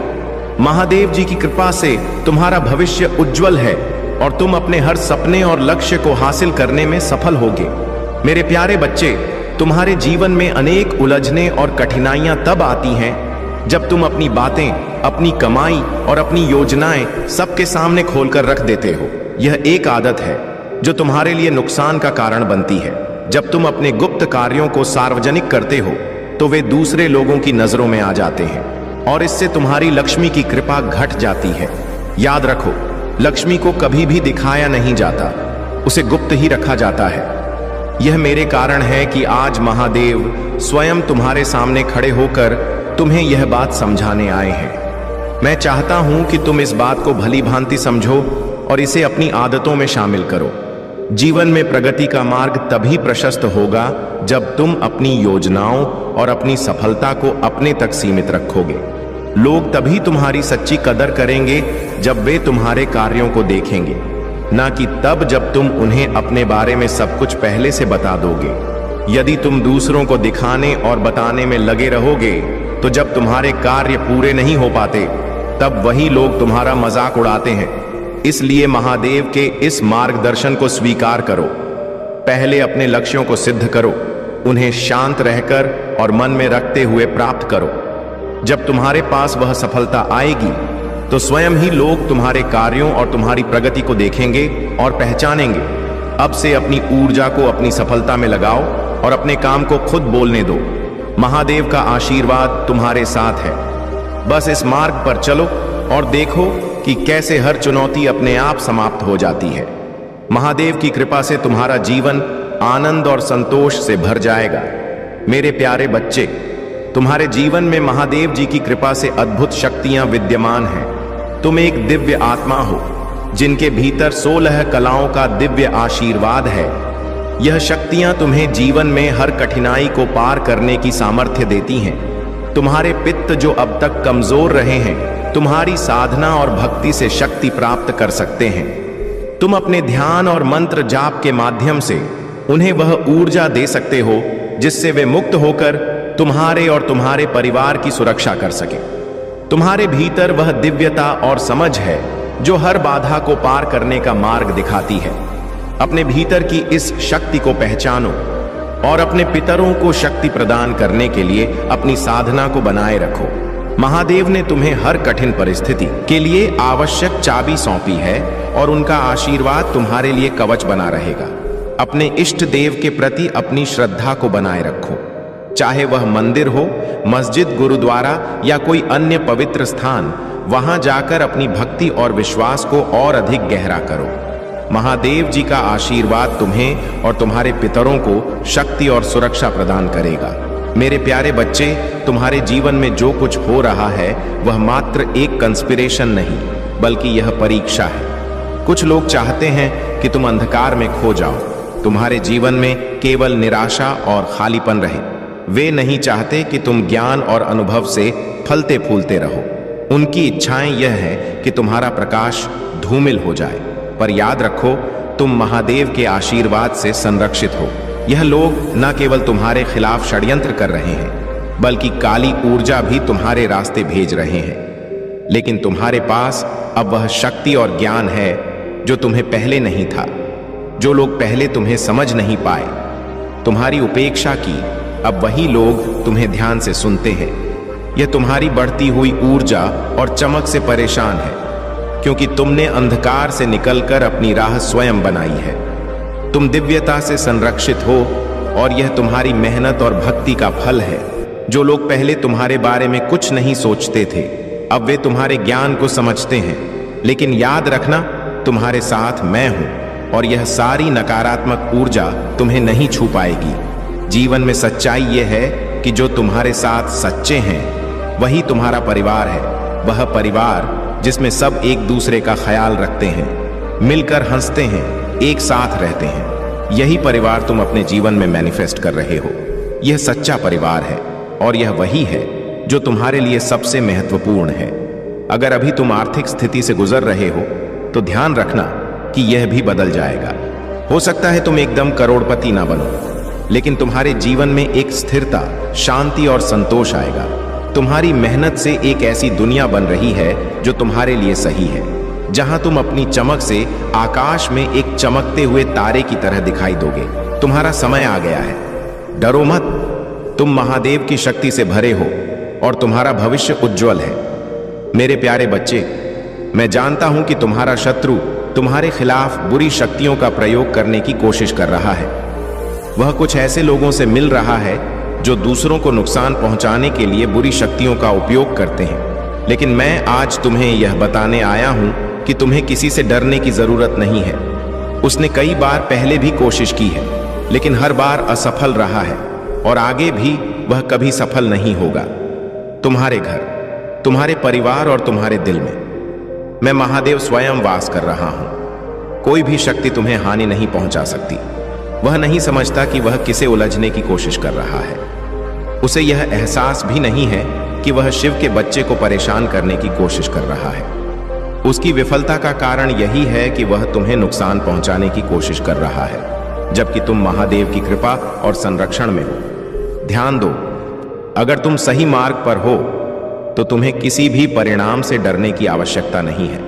महादेव जी की कृपा से तुम्हारा भविष्य उज्जवल है और तुम अपने हर सपने और लक्ष्य को हासिल करने में सफल होगे। मेरे प्यारे बच्चे, तुम्हारे जीवन में अनेक उलझने और कठिनाइयां तब आती हैं जब तुम अपनी बातें, अपनी कमाई और अपनी योजनाएं सबके सामने खोलकर रख देते हो। यह एक आदत है जो तुम्हारे लिए नुकसान का कारण बनती है। जब तुम अपने गुप्त कार्यों को सार्वजनिक करते हो तो वे दूसरे लोगों की नजरों में आ जाते हैं और इससे तुम्हारी लक्ष्मी की कृपा घट जाती है। याद रखो, लक्ष्मी को कभी भी दिखाया नहीं जाता, उसे गुप्त ही रखा जाता है। यह मेरे कारण है कि आज महादेव स्वयं तुम्हारे सामने खड़े होकर तुम्हें यह बात समझाने आए हैं। मैं चाहता हूं कि तुम इस बात को भली भांति समझो और इसे अपनी आदतों में शामिल करो। जीवन में प्रगति का मार्ग तभी प्रशस्त होगा जब तुम अपनी योजनाओं और अपनी सफलता को अपने तक सीमित रखोगे। लोग तभी तुम्हारी सच्ची कदर करेंगे जब वे तुम्हारे कार्यों को देखेंगे, ना कि तब जब तुम उन्हें अपने बारे में सब कुछ पहले से बता दोगे। यदि तुम दूसरों को दिखाने और बताने में लगे रहोगे तो जब तुम्हारे कार्य पूरे नहीं हो पाते तब वही लोग तुम्हारा मजाक उड़ाते हैं। इसलिए महादेव के इस मार्गदर्शन को स्वीकार करो। पहले अपने लक्ष्यों को सिद्ध करो, उन्हें शांत रहकर और मन में रखते हुए प्राप्त करो। जब तुम्हारे पास वह सफलता आएगी तो स्वयं ही लोग तुम्हारे कार्यों और तुम्हारी प्रगति को देखेंगे और पहचानेंगे। अब से अपनी ऊर्जा को अपनी सफलता में लगाओ और अपने काम को खुद बोलने दो। महादेव का आशीर्वाद तुम्हारे साथ है। बस इस मार्ग पर चलो और देखो कि कैसे हर चुनौती अपने आप समाप्त हो जाती है। महादेव की कृपा से तुम्हारा जीवन आनंद और संतोष से भर जाएगा। मेरे प्यारे बच्चे, तुम्हारे जीवन में महादेव जी की कृपा से अद्भुत शक्तियां विद्यमान हैं। तुम एक दिव्य आत्मा हो जिनके भीतर 16 कलाओं का दिव्य आशीर्वाद है। यह शक्तियां तुम्हें जीवन में हर कठिनाई को पार करने की सामर्थ्य देती हैं। तुम्हारे पित्त जो अब तक कमजोर रहे हैं, तुम्हारी साधना और भक्ति से शक्ति प्राप्त कर सकते हैं। तुम अपने ध्यान और मंत्र जाप के माध्यम से उन्हें वह ऊर्जा दे सकते हो जिससे वे मुक्त होकर तुम्हारे और तुम्हारे परिवार की सुरक्षा कर सके। तुम्हारे भीतर वह दिव्यता और समझ है जो हर बाधा को पार करने का मार्ग दिखाती है। अपने भीतर की इस शक्ति को पहचानो और अपने पितरों को शक्ति प्रदान करने के लिए अपनी साधना को बनाए रखो। महादेव ने तुम्हें हर कठिन परिस्थिति के लिए आवश्यक चाबी सौंपी है और उनका आशीर्वाद तुम्हारे लिए कवच बना रहेगा। अपने इष्ट देव के प्रति अपनी श्रद्धा को बनाए रखो, चाहे वह मंदिर हो, मस्जिद, गुरुद्वारा या कोई अन्य पवित्र स्थान। वहां जाकर अपनी भक्ति और विश्वास को और अधिक गहरा करो। महादेव जी का आशीर्वाद तुम्हें और तुम्हारे पितरों को शक्ति और सुरक्षा प्रदान करेगा। मेरे प्यारे बच्चे, तुम्हारे जीवन में जो कुछ हो रहा है वह मात्र एक कंस्पिरेशन नहीं, बल्कि यह परीक्षा है। कुछ लोग चाहते हैं कि तुम अंधकार में खो जाओ, तुम्हारे जीवन में केवल निराशा और खालीपन रहे। वे नहीं चाहते कि तुम ज्ञान और अनुभव से फलते फूलते रहो। उनकी इच्छाएं यह है कि तुम्हारा प्रकाश धूमिल हो जाए। पर याद रखो, तुम महादेव के आशीर्वाद से संरक्षित हो। यह लोग न केवल तुम्हारे खिलाफ षड्यंत्र कर रहे हैं, बल्कि काली ऊर्जा भी तुम्हारे रास्ते भेज रहे हैं। लेकिन तुम्हारे पास अब वह शक्ति और ज्ञान है जो तुम्हें पहले नहीं था। जो लोग पहले तुम्हें समझ नहीं पाए, तुम्हारी उपेक्षा की, अब वही लोग तुम्हें ध्यान से सुनते हैं। यह तुम्हारी बढ़ती हुई ऊर्जा और चमक से परेशान है, क्योंकि तुमने अंधकार से निकलकर अपनी राह स्वयं बनाई है। तुम दिव्यता से संरक्षित हो और यह तुम्हारी मेहनत और भक्ति का फल है। जो लोग पहले तुम्हारे बारे में कुछ नहीं सोचते थे, अब वे तुम्हारे ज्ञान को समझते हैं। लेकिन याद रखना, तुम्हारे साथ मैं हूं और यह सारी नकारात्मक ऊर्जा तुम्हें नहीं छू पाएगी। जीवन में सच्चाई यह है कि जो तुम्हारे साथ सच्चे हैं वही तुम्हारा परिवार है। वह परिवार जिसमें सब एक दूसरे का ख्याल रखते हैं, मिलकर हंसते हैं, एक साथ रहते हैं। यही परिवार तुम अपने जीवन में मैनिफेस्ट कर रहे हो। यह सच्चा परिवार है और यह वही है जो तुम्हारे लिए सबसे महत्वपूर्ण है। अगर अभी तुम आर्थिक स्थिति से गुजर रहे हो तो ध्यान रखना कि यह भी बदल जाएगा। हो सकता है तुम एकदम करोड़पति ना बनो, लेकिन तुम्हारे जीवन में एक स्थिरता, शांति और संतोष आएगा। तुम्हारी मेहनत से एक ऐसी दुनिया बन रही है जो तुम्हारे लिए सही है, जहां तुम अपनी चमक से आकाश में एक चमकते हुए तारे की तरह दिखाई दोगे। तुम्हारा समय आ गया है, डरो मत। तुम महादेव की शक्ति से भरे हो और तुम्हारा भविष्य उज्जवल है। मेरे प्यारे बच्चे, मैं जानता हूं कि तुम्हारा शत्रु तुम्हारे खिलाफ बुरी शक्तियों का प्रयोग करने की कोशिश कर रहा है। वह कुछ ऐसे लोगों से मिल रहा है जो दूसरों को नुकसान पहुंचाने के लिए बुरी शक्तियों का उपयोग करते हैं। लेकिन मैं आज तुम्हें यह बताने आया हूं कि तुम्हें किसी से डरने की जरूरत नहीं है। उसने कई बार पहले भी कोशिश की है, लेकिन हर बार असफल रहा है और आगे भी वह कभी सफल नहीं होगा। तुम्हारे घर, तुम्हारे परिवार और तुम्हारे दिल में मैं महादेव स्वयं वास कर रहा हूं। कोई भी शक्ति तुम्हें हानि नहीं पहुंचा सकती। वह नहीं समझता कि वह किसे उलझने की कोशिश कर रहा है। उसे यह एहसास भी नहीं है कि वह शिव के बच्चे को परेशान करने की कोशिश कर रहा है। उसकी विफलता का कारण यही है कि वह तुम्हें नुकसान पहुंचाने की कोशिश कर रहा है, जबकि तुम महादेव की कृपा और संरक्षण में हो। ध्यान दो, अगर तुम सही मार्ग पर हो तो तुम्हें किसी भी परिणाम से डरने की आवश्यकता नहीं है।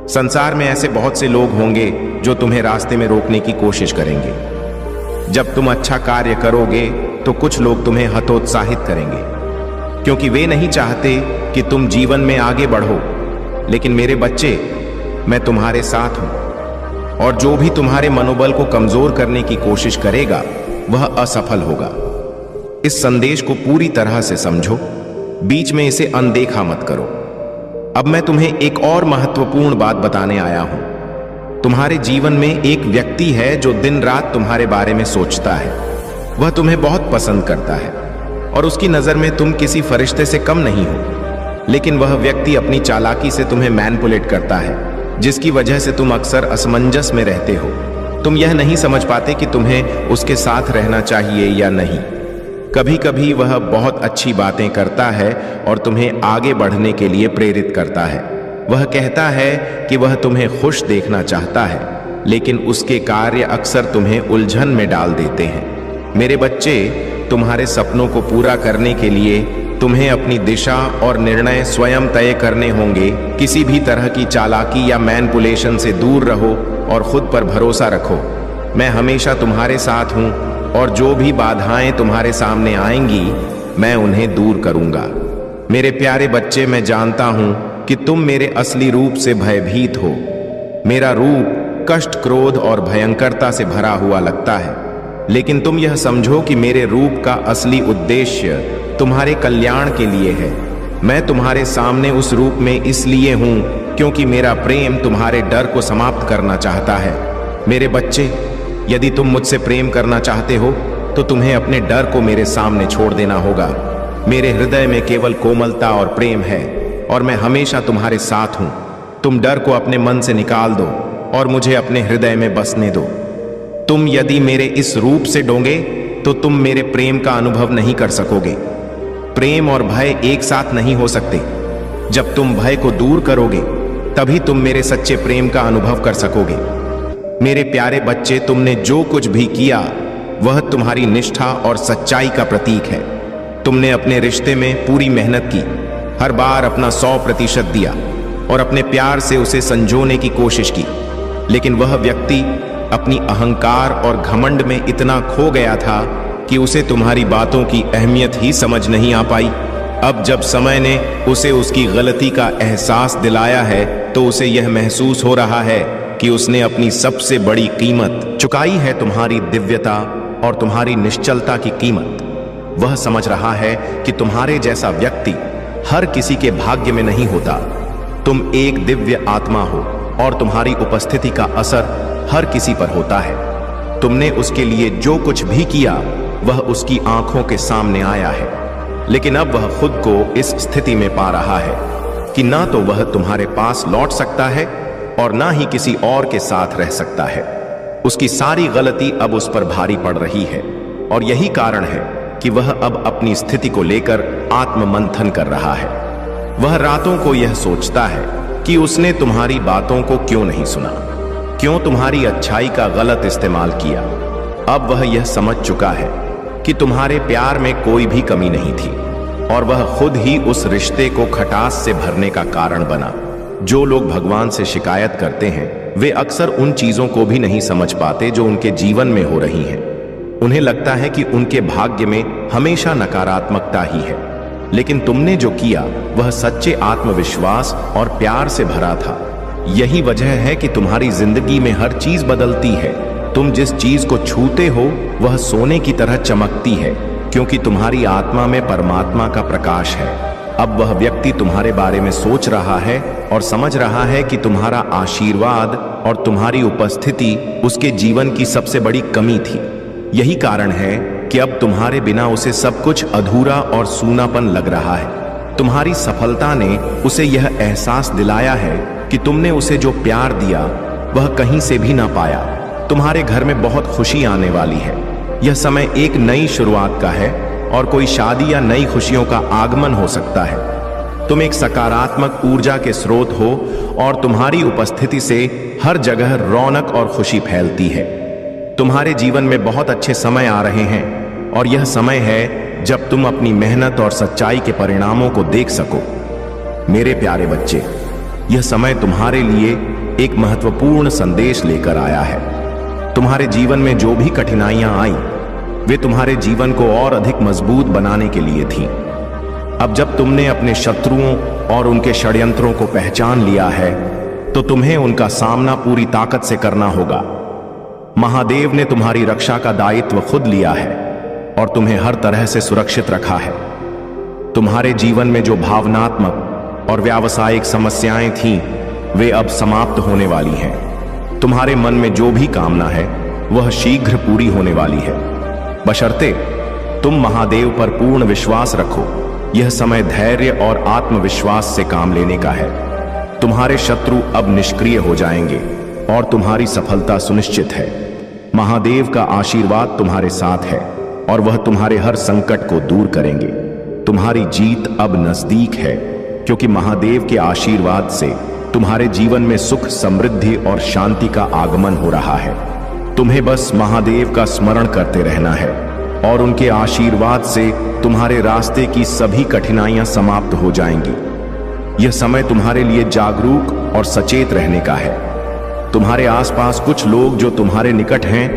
संसार में ऐसे बहुत से लोग होंगे जो तुम्हें रास्ते में रोकने की कोशिश करेंगे। जब तुम अच्छा कार्य करोगे तो कुछ लोग तुम्हें हतोत्साहित करेंगे, क्योंकि वे नहीं चाहते कि तुम जीवन में आगे बढ़ो। लेकिन मेरे बच्चे, मैं तुम्हारे साथ हूं और जो भी तुम्हारे मनोबल को कमजोर करने की कोशिश करेगा वह असफल होगा। इस संदेश को पूरी तरह से समझो, बीच में इसे अनदेखा मत करो। अब मैं तुम्हें एक और महत्वपूर्ण बात बताने आया हूं। तुम्हारे जीवन में एक व्यक्ति है जो दिन रात तुम्हारे बारे में सोचता है। वह तुम्हें बहुत पसंद करता है और उसकी नजर में तुम किसी फरिश्ते से कम नहीं हो। लेकिन वह व्यक्ति अपनी चालाकी से तुम्हें मैनिपुलेट करता है, जिसकी वजह से तुम अक्सर असमंजस में रहते हो। तुम यह नहीं समझ पाते कि तुम्हें उसके साथ रहना चाहिए या नहीं। कभी कभी वह बहुत अच्छी बातें करता है और तुम्हें आगे बढ़ने के लिए प्रेरित करता है। वह कहता है कि वह तुम्हें खुश देखना चाहता है, लेकिन उसके कार्य अक्सर तुम्हें उलझन में डाल देते हैं। मेरे बच्चे, तुम्हारे सपनों को पूरा करने के लिए तुम्हें अपनी दिशा और निर्णय स्वयं तय करने होंगे। किसी भी तरह की चालाकी या मैनिपुलेशन से दूर रहो और खुद पर भरोसा रखो। मैं हमेशा तुम्हारे साथ हूं और जो भी बाधाएं तुम्हारे सामने आएंगी मैं उन्हें दूर करूंगा। मेरे प्यारे बच्चे, मैं जानता हूं कि तुम मेरे असली रूप से भयभीत हो। मेरा रूप कष्ट, क्रोध और भयंकरता से भरा हुआ लगता है, लेकिन तुम यह समझो कि मेरे रूप का असली उद्देश्य तुम्हारे कल्याण के लिए है। मैं तुम्हारे सामने उस रूप में इसलिए हूं क्योंकि मेरा प्रेम तुम्हारे डर को समाप्त करना चाहता है। मेरे बच्चे, यदि तुम मुझसे प्रेम करना चाहते हो तो तुम्हें अपने डर को मेरे सामने छोड़ देना होगा। मेरे हृदय में केवल कोमलता और प्रेम है और मैं हमेशा तुम्हारे साथ हूं। तुम डर को अपने मन से निकाल दो और मुझे अपने हृदय में बसने दो। तुम यदि मेरे इस रूप से डोंगे तो तुम मेरे प्रेम का अनुभव नहीं कर सकोगे। प्रेम और भय एक साथ नहीं हो सकते। जब तुम भय को दूर करोगे तभी तुम मेरे सच्चे प्रेम का अनुभव कर सकोगे। मेरे प्यारे बच्चे, तुमने जो कुछ भी किया वह तुम्हारी निष्ठा और सच्चाई का प्रतीक है। तुमने अपने रिश्ते में पूरी मेहनत की, हर बार अपना 100% दिया और अपने प्यार से उसे संजोने की कोशिश की। लेकिन वह व्यक्ति अपनी अहंकार और घमंड में इतना खो गया था कि उसे तुम्हारी बातों की अहमियत ही समझ नहीं आ पाई। अब जब समय ने उसे उसकी गलती का एहसास दिलाया है तो उसे यह महसूस हो रहा है कि उसने अपनी सबसे बड़ी कीमत चुकाई है, तुम्हारी दिव्यता और तुम्हारी निश्चलता की कीमत। वह समझ रहा है कि तुम्हारे जैसा व्यक्ति हर किसी के भाग्य में नहीं होता। तुम एक दिव्य आत्मा हो और तुम्हारी उपस्थिति का असर हर किसी पर होता है। तुमने उसके लिए जो कुछ भी किया वह उसकी आंखों के सामने आया है, लेकिन अब वह खुद को इस स्थिति में पा रहा है कि ना तो वह तुम्हारे पास लौट सकता है और ना ही किसी और के साथ रह सकता है। उसकी सारी गलती अब उस पर भारी पड़ रही है और यही कारण है कि वह अब अपनी स्थिति को लेकर आत्ममंथन कर रहा है। वह रातों को यह सोचता है कि उसने तुम्हारी बातों को क्यों नहीं सुना, क्यों तुम्हारी अच्छाई का गलत इस्तेमाल किया। अब वह यह समझ चुका है कि तुम्हारे प्यार में कोई भी कमी नहीं थी और वह खुद ही उस रिश्ते को खटास से भरने का कारण बना। जो लोग भगवान से शिकायत करते हैं वे अक्सर उन चीजों को भी नहीं समझ पाते जो उनके जीवन में हो रही हैं। उन्हें लगता है कि उनके भाग्य में हमेशा नकारात्मकता ही है, लेकिन तुमने जो किया वह सच्चे आत्मविश्वास और प्यार से भरा था। यही वजह है कि तुम्हारी जिंदगी में हर चीज बदलती है। तुम जिस चीज को छूते हो वह सोने की तरह चमकती है, क्योंकि तुम्हारी आत्मा में परमात्मा का प्रकाश है। अब वह व्यक्ति तुम्हारे बारे में सोच रहा है और समझ रहा है कि तुम्हारा आशीर्वाद और तुम्हारी उपस्थिति उसके जीवन की सबसे बड़ी कमी थी। यही कारण है कि अब तुम्हारे बिना उसे सब कुछ अधूरा और सूनापन लग रहा है। तुम्हारी सफलता ने उसे यह एहसास दिलाया है कि तुमने उसे जो प्यार दिया वह कहीं से भी ना पाया। तुम्हारे घर में बहुत खुशी आने वाली है। यह समय एक नई शुरुआत का है और कोई शादी या नई खुशियों का आगमन हो सकता है। तुम एक सकारात्मक ऊर्जा के स्रोत हो और तुम्हारी उपस्थिति से हर जगह रौनक और खुशी फैलती है। तुम्हारे जीवन में बहुत अच्छे समय आ रहे हैं और यह समय है जब तुम अपनी मेहनत और सच्चाई के परिणामों को देख सको। मेरे प्यारे बच्चे, यह समय तुम्हारे लिए एक महत्वपूर्ण संदेश लेकर आया है। तुम्हारे जीवन में जो भी कठिनाइयां आई वे तुम्हारे जीवन को और अधिक मजबूत बनाने के लिए थीं। अब जब तुमने अपने शत्रुओं और उनके षड्यंत्रों को पहचान लिया है तो तुम्हें उनका सामना पूरी ताकत से करना होगा। महादेव ने तुम्हारी रक्षा का दायित्व खुद लिया है और तुम्हें हर तरह से सुरक्षित रखा है। तुम्हारे जीवन में जो भावनात्मक और व्यावसायिक समस्याएं थीं वे अब समाप्त होने वाली हैं। तुम्हारे मन में जो भी कामना है वह शीघ्र पूरी होने वाली है, बशर्ते तुम महादेव पर पूर्ण विश्वास रखो। यह समय धैर्य और आत्मविश्वास से काम लेने का है। तुम्हारे शत्रु अब निष्क्रिय हो जाएंगे और तुम्हारी सफलता सुनिश्चित है। महादेव का आशीर्वाद तुम्हारे साथ है और वह तुम्हारे हर संकट को दूर करेंगे। तुम्हारी जीत अब नजदीक है, क्योंकि महादेव के आशीर्वाद से तुम्हारे जीवन में सुख, समृद्धि और शांति का आगमन हो रहा है। तुम्हें बस महादेव का स्मरण करते रहना है और उनके आशीर्वाद से तुम्हारे रास्ते की सभी कठिनाइयां समाप्त हो जाएंगी। यह समय तुम्हारे लिए जागरूक और सचेत रहने का है। तुम्हारे आसपास कुछ लोग जो तुम्हारे निकट हैं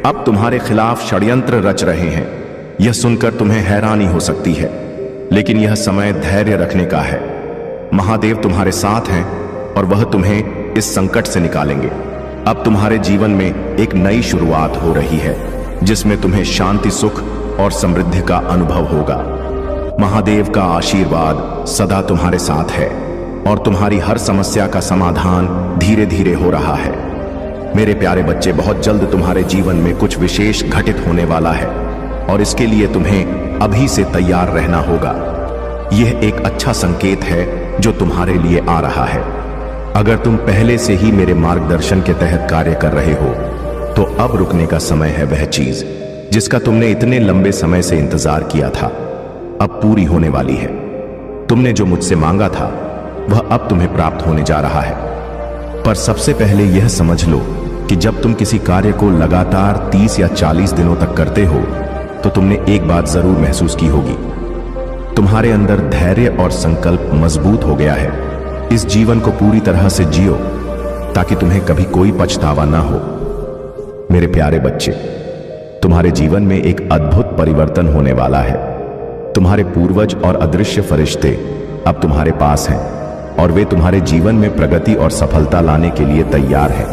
अब तुम्हारे खिलाफ षड्यंत्र रच रहे हैं। यह सुनकर तुम्हें हैरानी हो सकती है, लेकिन यह समय धैर्य रखने का है। महादेव तुम्हारे साथ हैं और वह तुम्हें इस संकट से निकालेंगे। अब तुम्हारे जीवन में एक नई शुरुआत हो रही है जिसमें तुम्हें शांति, सुख और समृद्धि का अनुभव होगा। महादेव का आशीर्वाद सदा तुम्हारे साथ है और तुम्हारी हर समस्या का समाधान धीरे धीरे हो रहा है। मेरे प्यारे बच्चे, बहुत जल्द तुम्हारे जीवन में कुछ विशेष घटित होने वाला है और इसके लिए तुम्हें अभी से तैयार रहना होगा। यह एक अच्छा संकेत है जो तुम्हारे लिए आ रहा है। अगर तुम पहले से ही मेरे मार्गदर्शन के तहत कार्य कर रहे हो तो अब रुकने का समय है। वह चीज जिसका तुमने इतने लंबे समय से इंतजार किया था अब पूरी होने वाली है। तुमने जो मुझसे मांगा था वह अब तुम्हें प्राप्त होने जा रहा है। पर सबसे पहले यह समझ लो कि जब तुम किसी कार्य को लगातार 30 या 40 दिनों तक करते हो तो तुमने एक बात जरूर महसूस की होगी। तुम्हारे अंदर धैर्य और संकल्प मजबूत हो गया है। इस जीवन को पूरी तरह से जियो ताकि तुम्हें कभी कोई पछतावा ना हो। मेरे प्यारे बच्चे, तुम्हारे जीवन में एक अद्भुत परिवर्तन होने वाला है। तुम्हारे पूर्वज और अदृश्य फरिश्ते अब तुम्हारे पास हैं और वे तुम्हारे जीवन में प्रगति और सफलता लाने के लिए तैयार हैं।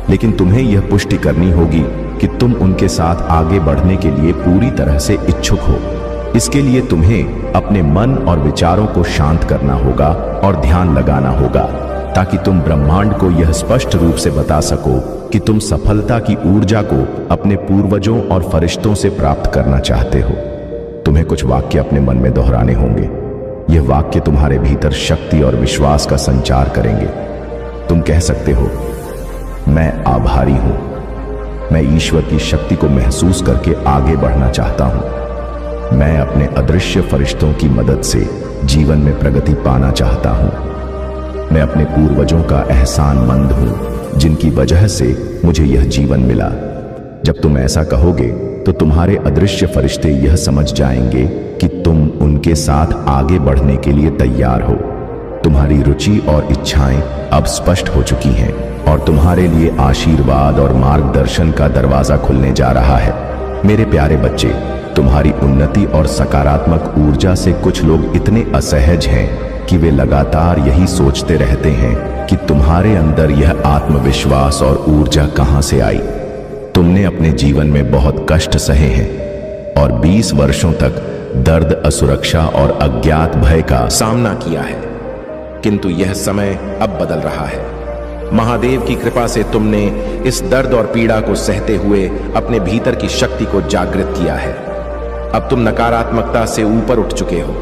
लेकिन तुम्हें यह पुष्टि करनी होगी कि तुम उनके साथ आगे बढ़ने के लिए पूरी तरह से इच्छुक हो। इसके लिए तुम्हें अपने मन और विचारों को शांत करना होगा और ध्यान लगाना होगा, ताकि तुम ब्रह्मांड को यह स्पष्ट रूप से बता सको कि तुम सफलता की ऊर्जा को अपने पूर्वजों और फरिश्तों से प्राप्त करना चाहते हो। तुम्हें कुछ वाक्य अपने मन में दोहराने होंगे। यह वाक्य तुम्हारे भीतर शक्ति और विश्वास का संचार करेंगे। तुम कह सकते हो, मैं आभारी हूं, मैं ईश्वर की शक्ति को महसूस करके आगे बढ़ना चाहता हूं, मैं अपने अदृश्य फरिश्तों की मदद से जीवन में प्रगति पाना चाहता हूं, मैं अपने पूर्वजों का एहसानमंद हूं जिनकी वजह से मुझे यह जीवन मिला। जब तुम ऐसा कहोगे तो तुम्हारे अदृश्य फरिश्ते यह समझ जाएंगे कि तुम उनके साथ आगे बढ़ने के लिए तैयार हो। तुम्हारी रुचि और इच्छाएं अब स्पष्ट हो चुकी हैं और तुम्हारे लिए आशीर्वाद और मार्गदर्शन का दरवाजा खुलने जा रहा है। मेरे प्यारे बच्चे, तुम्हारी उन्नति और सकारात्मक ऊर्जा से कुछ लोग इतने असहज हैं कि वे लगातार यही सोचते रहते हैं कि तुम्हारे अंदर यह आत्मविश्वास और ऊर्जा कहां से आई। तुमने अपने जीवन में बहुत कष्ट सहे हैं और 20 वर्षों तक दर्द, असुरक्षा और अज्ञात भय का सामना किया है, किंतु यह समय अब बदल रहा है। महादेव की कृपा से तुमने इस दर्द और पीड़ा को सहते हुए अपने भीतर की शक्ति को जागृत किया है। अब तुम नकारात्मकता से ऊपर उठ चुके हो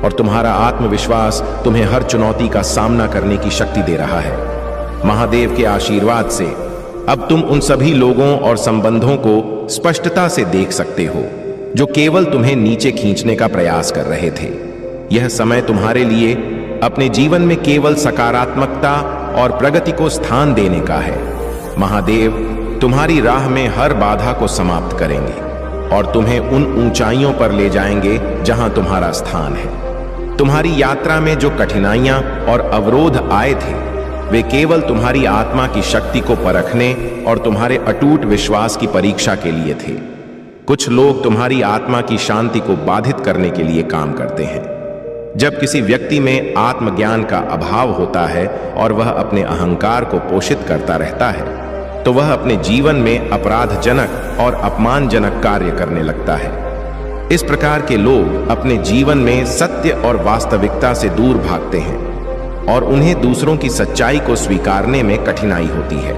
और तुम्हारा आत्मविश्वास तुम्हें हर चुनौती का सामना करने की शक्ति दे रहा है। महादेव के आशीर्वाद से अब तुम उन सभी लोगों और संबंधों को स्पष्टता से देख सकते हो जो केवल तुम्हें नीचे खींचने का प्रयास कर रहे थे। यह समय तुम्हारे लिए अपने जीवन में केवल सकारात्मकता और प्रगति को स्थान देने का है। महादेव तुम्हारी राह में हर बाधा को समाप्त करेंगे और तुम्हें उन ऊंचाइयों पर ले जाएंगे जहां तुम्हारा स्थान है। तुम्हारी यात्रा में जो कठिनाइयां और अवरोध आए थे, वे केवल तुम्हारी आत्मा की शक्ति को परखने और तुम्हारे अटूट विश्वास की परीक्षा के लिए थे। कुछ लोग तुम्हारी आत्मा की शांति को बाधित करने के लिए काम करते हैं। जब किसी व्यक्ति में आत्मज्ञान का अभाव होता है और वह अपने अहंकार को पोषित करता रहता है, तो वह अपने जीवन में अपराधजनक और अपमानजनक कार्य करने लगता है। इस प्रकार के लोग अपने जीवन में सत्य और वास्तविकता से दूर भागते हैं और उन्हें दूसरों की सच्चाई को स्वीकारने में कठिनाई होती है।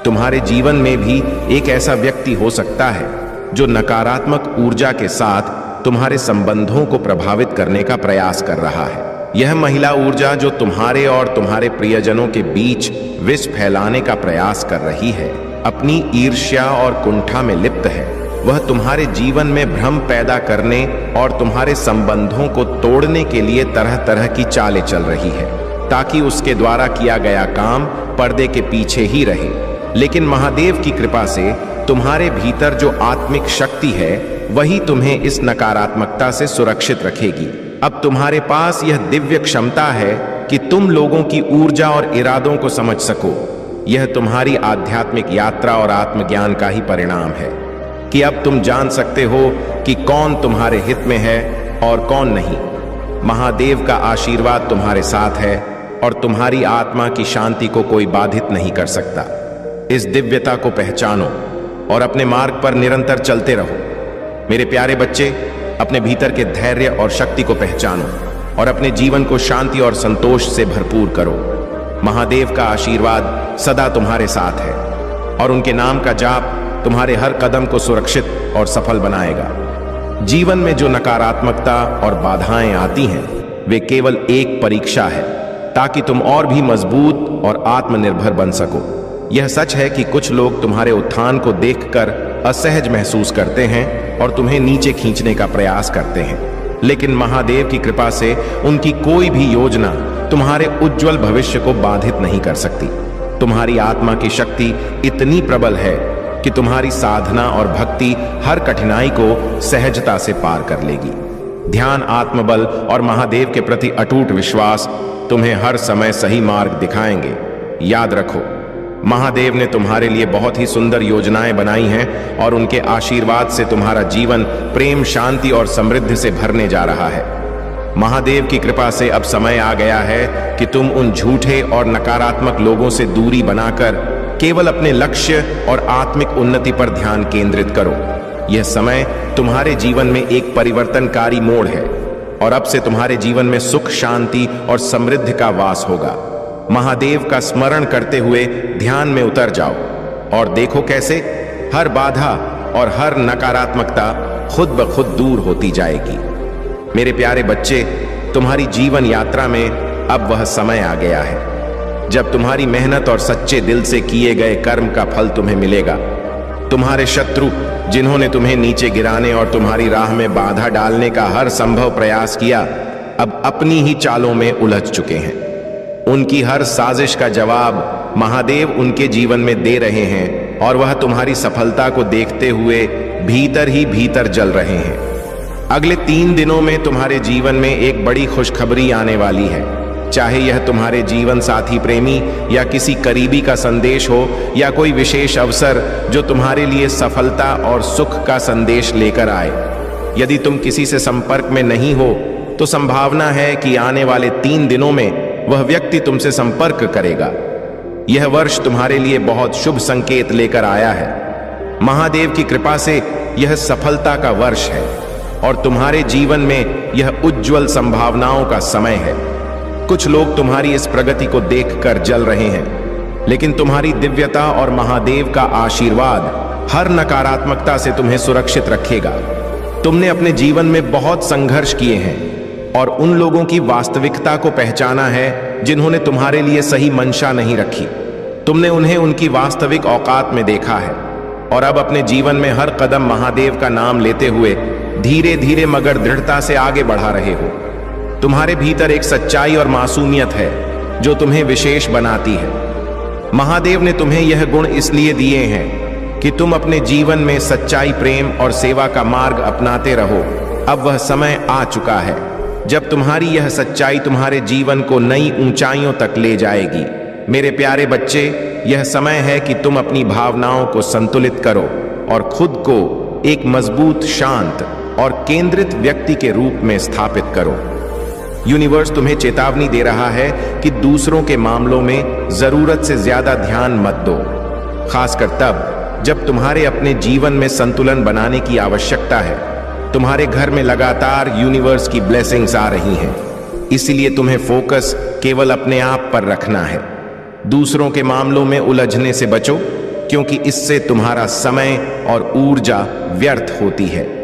तुम्हारे जीवन में भी एक ऐसा व्यक्ति हो सकता है जो नकारात्मक ऊर्जा के साथ तुम्हारे संबंधों को प्रभावित करने का प्रयास कर रहा है। यह महिला ऊर्जा जो तुम्हारे और तुम्हारे प्रियजनों के बीच विष फैलाने का प्रयास कर रही है, अपनी ईर्ष्या और कुंठा में लिप्त है। वह तुम्हारे जीवन में भ्रम पैदा करने और तुम्हारे संबंधों को तोड़ने के लिए तरह तरह की चालें चल रही है, ताकि उसके द्वारा किया गया काम पर्दे के पीछे ही रहे। लेकिन महादेव की कृपा से तुम्हारे भीतर जो आत्मिक शक्ति है, वही तुम्हें इस नकारात्मकता से सुरक्षित रखेगी। अब तुम्हारे पास यह दिव्य क्षमता है कि तुम लोगों की ऊर्जा और इरादों को समझ सको। यह तुम्हारी आध्यात्मिक यात्रा और आत्मज्ञान का ही परिणाम है कि अब तुम जान सकते हो कि कौन तुम्हारे हित में है और कौन नहीं। महादेव का आशीर्वाद तुम्हारे साथ है और तुम्हारी आत्मा की शांति को कोई बाधित नहीं कर सकता। इस दिव्यता को पहचानो और अपने मार्ग पर निरंतर चलते रहो। मेरे प्यारे बच्चे, अपने भीतर के धैर्य और शक्ति को पहचानो और अपने जीवन को शांति और संतोष से भरपूर करो। महादेव का आशीर्वाद सदा तुम्हारे साथ है और उनके नाम का जाप तुम्हारे हर कदम को सुरक्षित और सफल बनाएगा। जीवन में जो नकारात्मकता और बाधाएं आती हैं, वे केवल एक परीक्षा है ताकि तुम और भी मजबूत और आत्मनिर्भर बन सको। यह सच है कि कुछ लोग तुम्हारे उत्थान को देखकर असहज महसूस करते हैं और तुम्हें नीचे खींचने का प्रयास करते हैं, लेकिन महादेव की कृपा से उनकी कोई भी योजना तुम्हारे उज्जवल भविष्य को बाधित नहीं कर सकती। तुम्हारी आत्मा की शक्ति इतनी प्रबल है कि तुम्हारी साधना और भक्ति हर कठिनाई को सहजता से पार कर लेगी। ध्यान, आत्मबल और महादेव के प्रति अटूट विश्वास तुम्हें हर समय सही मार्ग दिखाएंगे। याद रखो, महादेव ने तुम्हारे लिए बहुत ही सुंदर योजनाएं बनाई हैं और उनके आशीर्वाद से तुम्हारा जीवन प्रेम, शांति और समृद्धि से भरने जा रहा है। महादेव की कृपा से अब समय आ गया है कि तुम उन झूठे और नकारात्मक लोगों से दूरी बनाकर केवल अपने लक्ष्य और आत्मिक उन्नति पर ध्यान केंद्रित करो। यह समय तुम्हारे जीवन में एक परिवर्तनकारी मोड़ है और अब से तुम्हारे जीवन में सुख, शांति और समृद्धि का वास होगा। महादेव का स्मरण करते हुए ध्यान में उतर जाओ और देखो कैसे हर बाधा और हर नकारात्मकता खुद ब खुद दूर होती जाएगी। मेरे प्यारे बच्चे, तुम्हारी जीवन यात्रा में अब वह समय आ गया है जब तुम्हारी मेहनत और सच्चे दिल से किए गए कर्म का फल तुम्हें मिलेगा। तुम्हारे शत्रु जिन्होंने तुम्हें नीचे गिराने और तुम्हारी राह में बाधा डालने का हर संभव प्रयास किया, अब अपनी ही चालों में उलझ चुके हैं। उनकी हर साजिश का जवाब महादेव उनके जीवन में दे रहे हैं और वह तुम्हारी सफलता को देखते हुए भीतर ही भीतर जल रहे हैं। अगले 3 दिनों में तुम्हारे जीवन में एक बड़ी खुशखबरी आने वाली है। चाहे यह तुम्हारे जीवन साथी, प्रेमी या किसी करीबी का संदेश हो या कोई विशेष अवसर जो तुम्हारे लिए सफलता और सुख का संदेश लेकर आए। यदि तुम किसी से संपर्क में नहीं हो तो संभावना है कि आने वाले 3 दिनों में वह व्यक्ति तुमसे संपर्क करेगा। यह वर्ष तुम्हारे लिए बहुत शुभ संकेत लेकर आया है। महादेव की कृपा से यह सफलता का वर्ष है और तुम्हारे जीवन में यह उज्जवल संभावनाओं का समय है। कुछ लोग तुम्हारी इस प्रगति को देखकर जल रहे हैं, लेकिन तुम्हारी दिव्यता और महादेव का आशीर्वाद हर नकारात्मकता से तुम्हें सुरक्षित रखेगा। तुमने अपने जीवन में बहुत संघर्ष किए हैं और उन लोगों की वास्तविकता को पहचाना है जिन्होंने तुम्हारे लिए सही मंशा नहीं रखी। तुमने उन्हें उनकी वास्तविक औकात में देखा है और अब अपने जीवन में हर कदम महादेव का नाम लेते हुए धीरे धीरे मगर दृढ़ता से आगे बढ़ा रहे हो। तुम्हारे भीतर एक सच्चाई और मासूमियत है जो तुम्हें विशेष बनाती है। महादेव ने तुम्हें यह गुण इसलिए दिए हैं कि तुम अपने जीवन में सच्चाई, प्रेम और सेवा का मार्ग अपनाते रहो। अब वह समय आ चुका है जब तुम्हारी यह सच्चाई तुम्हारे जीवन को नई ऊंचाइयों तक ले जाएगी। मेरे प्यारे बच्चे, यह समय है कि तुम अपनी भावनाओं को संतुलित करो और खुद को एक मजबूत, शांत और केंद्रित व्यक्ति के रूप में स्थापित करो। यूनिवर्स तुम्हें चेतावनी दे रहा है कि दूसरों के मामलों में जरूरत से ज्यादा ध्यान मत दो, खासकर तब जब तुम्हारे अपने जीवन में संतुलन बनाने की आवश्यकता है। तुम्हारे घर में लगातार यूनिवर्स की ब्लेसिंग्स आ रही हैं, इसलिए तुम्हें फोकस केवल अपने आप पर रखना है। दूसरों के मामलों में उलझने से बचो, क्योंकि इससे तुम्हारा समय और ऊर्जा व्यर्थ होती है।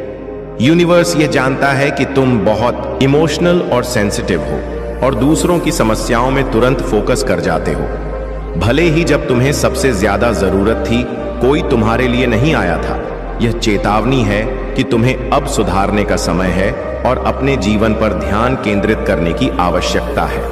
यूनिवर्स ये जानता है कि तुम बहुत इमोशनल और सेंसिटिव हो और दूसरों की समस्याओं में तुरंत फोकस कर जाते हो। भले ही जब तुम्हें सबसे ज्यादा जरूरत थी, कोई तुम्हारे लिए नहीं आया था। यह चेतावनी है कि तुम्हें अब सुधारने का समय है और अपने जीवन पर ध्यान केंद्रित करने की आवश्यकता है।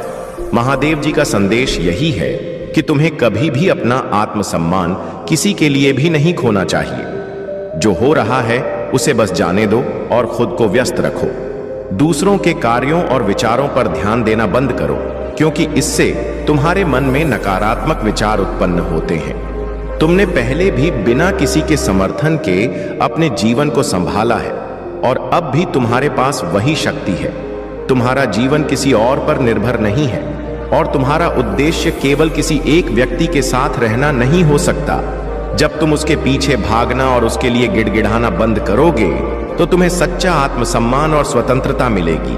महादेव जी का संदेश यही है कि तुम्हें कभी भी अपना आत्मसम्मान किसी के लिए भी नहीं खोना चाहिए। जो हो रहा है उसे बस जाने दो और खुद को व्यस्त रखो। दूसरों के कार्यों और विचारों पर ध्यान देना बंद करो, क्योंकि इससे तुम्हारे मन में नकारात्मक विचार उत्पन्न होते हैं। तुमने पहले भी बिना किसी के समर्थन के अपने जीवन को संभाला है और अब भी तुम्हारे पास वही शक्ति है। तुम्हारा जीवन किसी और पर निर्भर नहीं है और तुम्हारा उद्देश्य केवल किसी एक व्यक्ति के साथ रहना नहीं हो सकता। जब तुम उसके पीछे भागना और उसके लिए गिड़गिड़ाना बंद करोगे तो तुम्हें सच्चा आत्मसम्मान और स्वतंत्रता मिलेगी।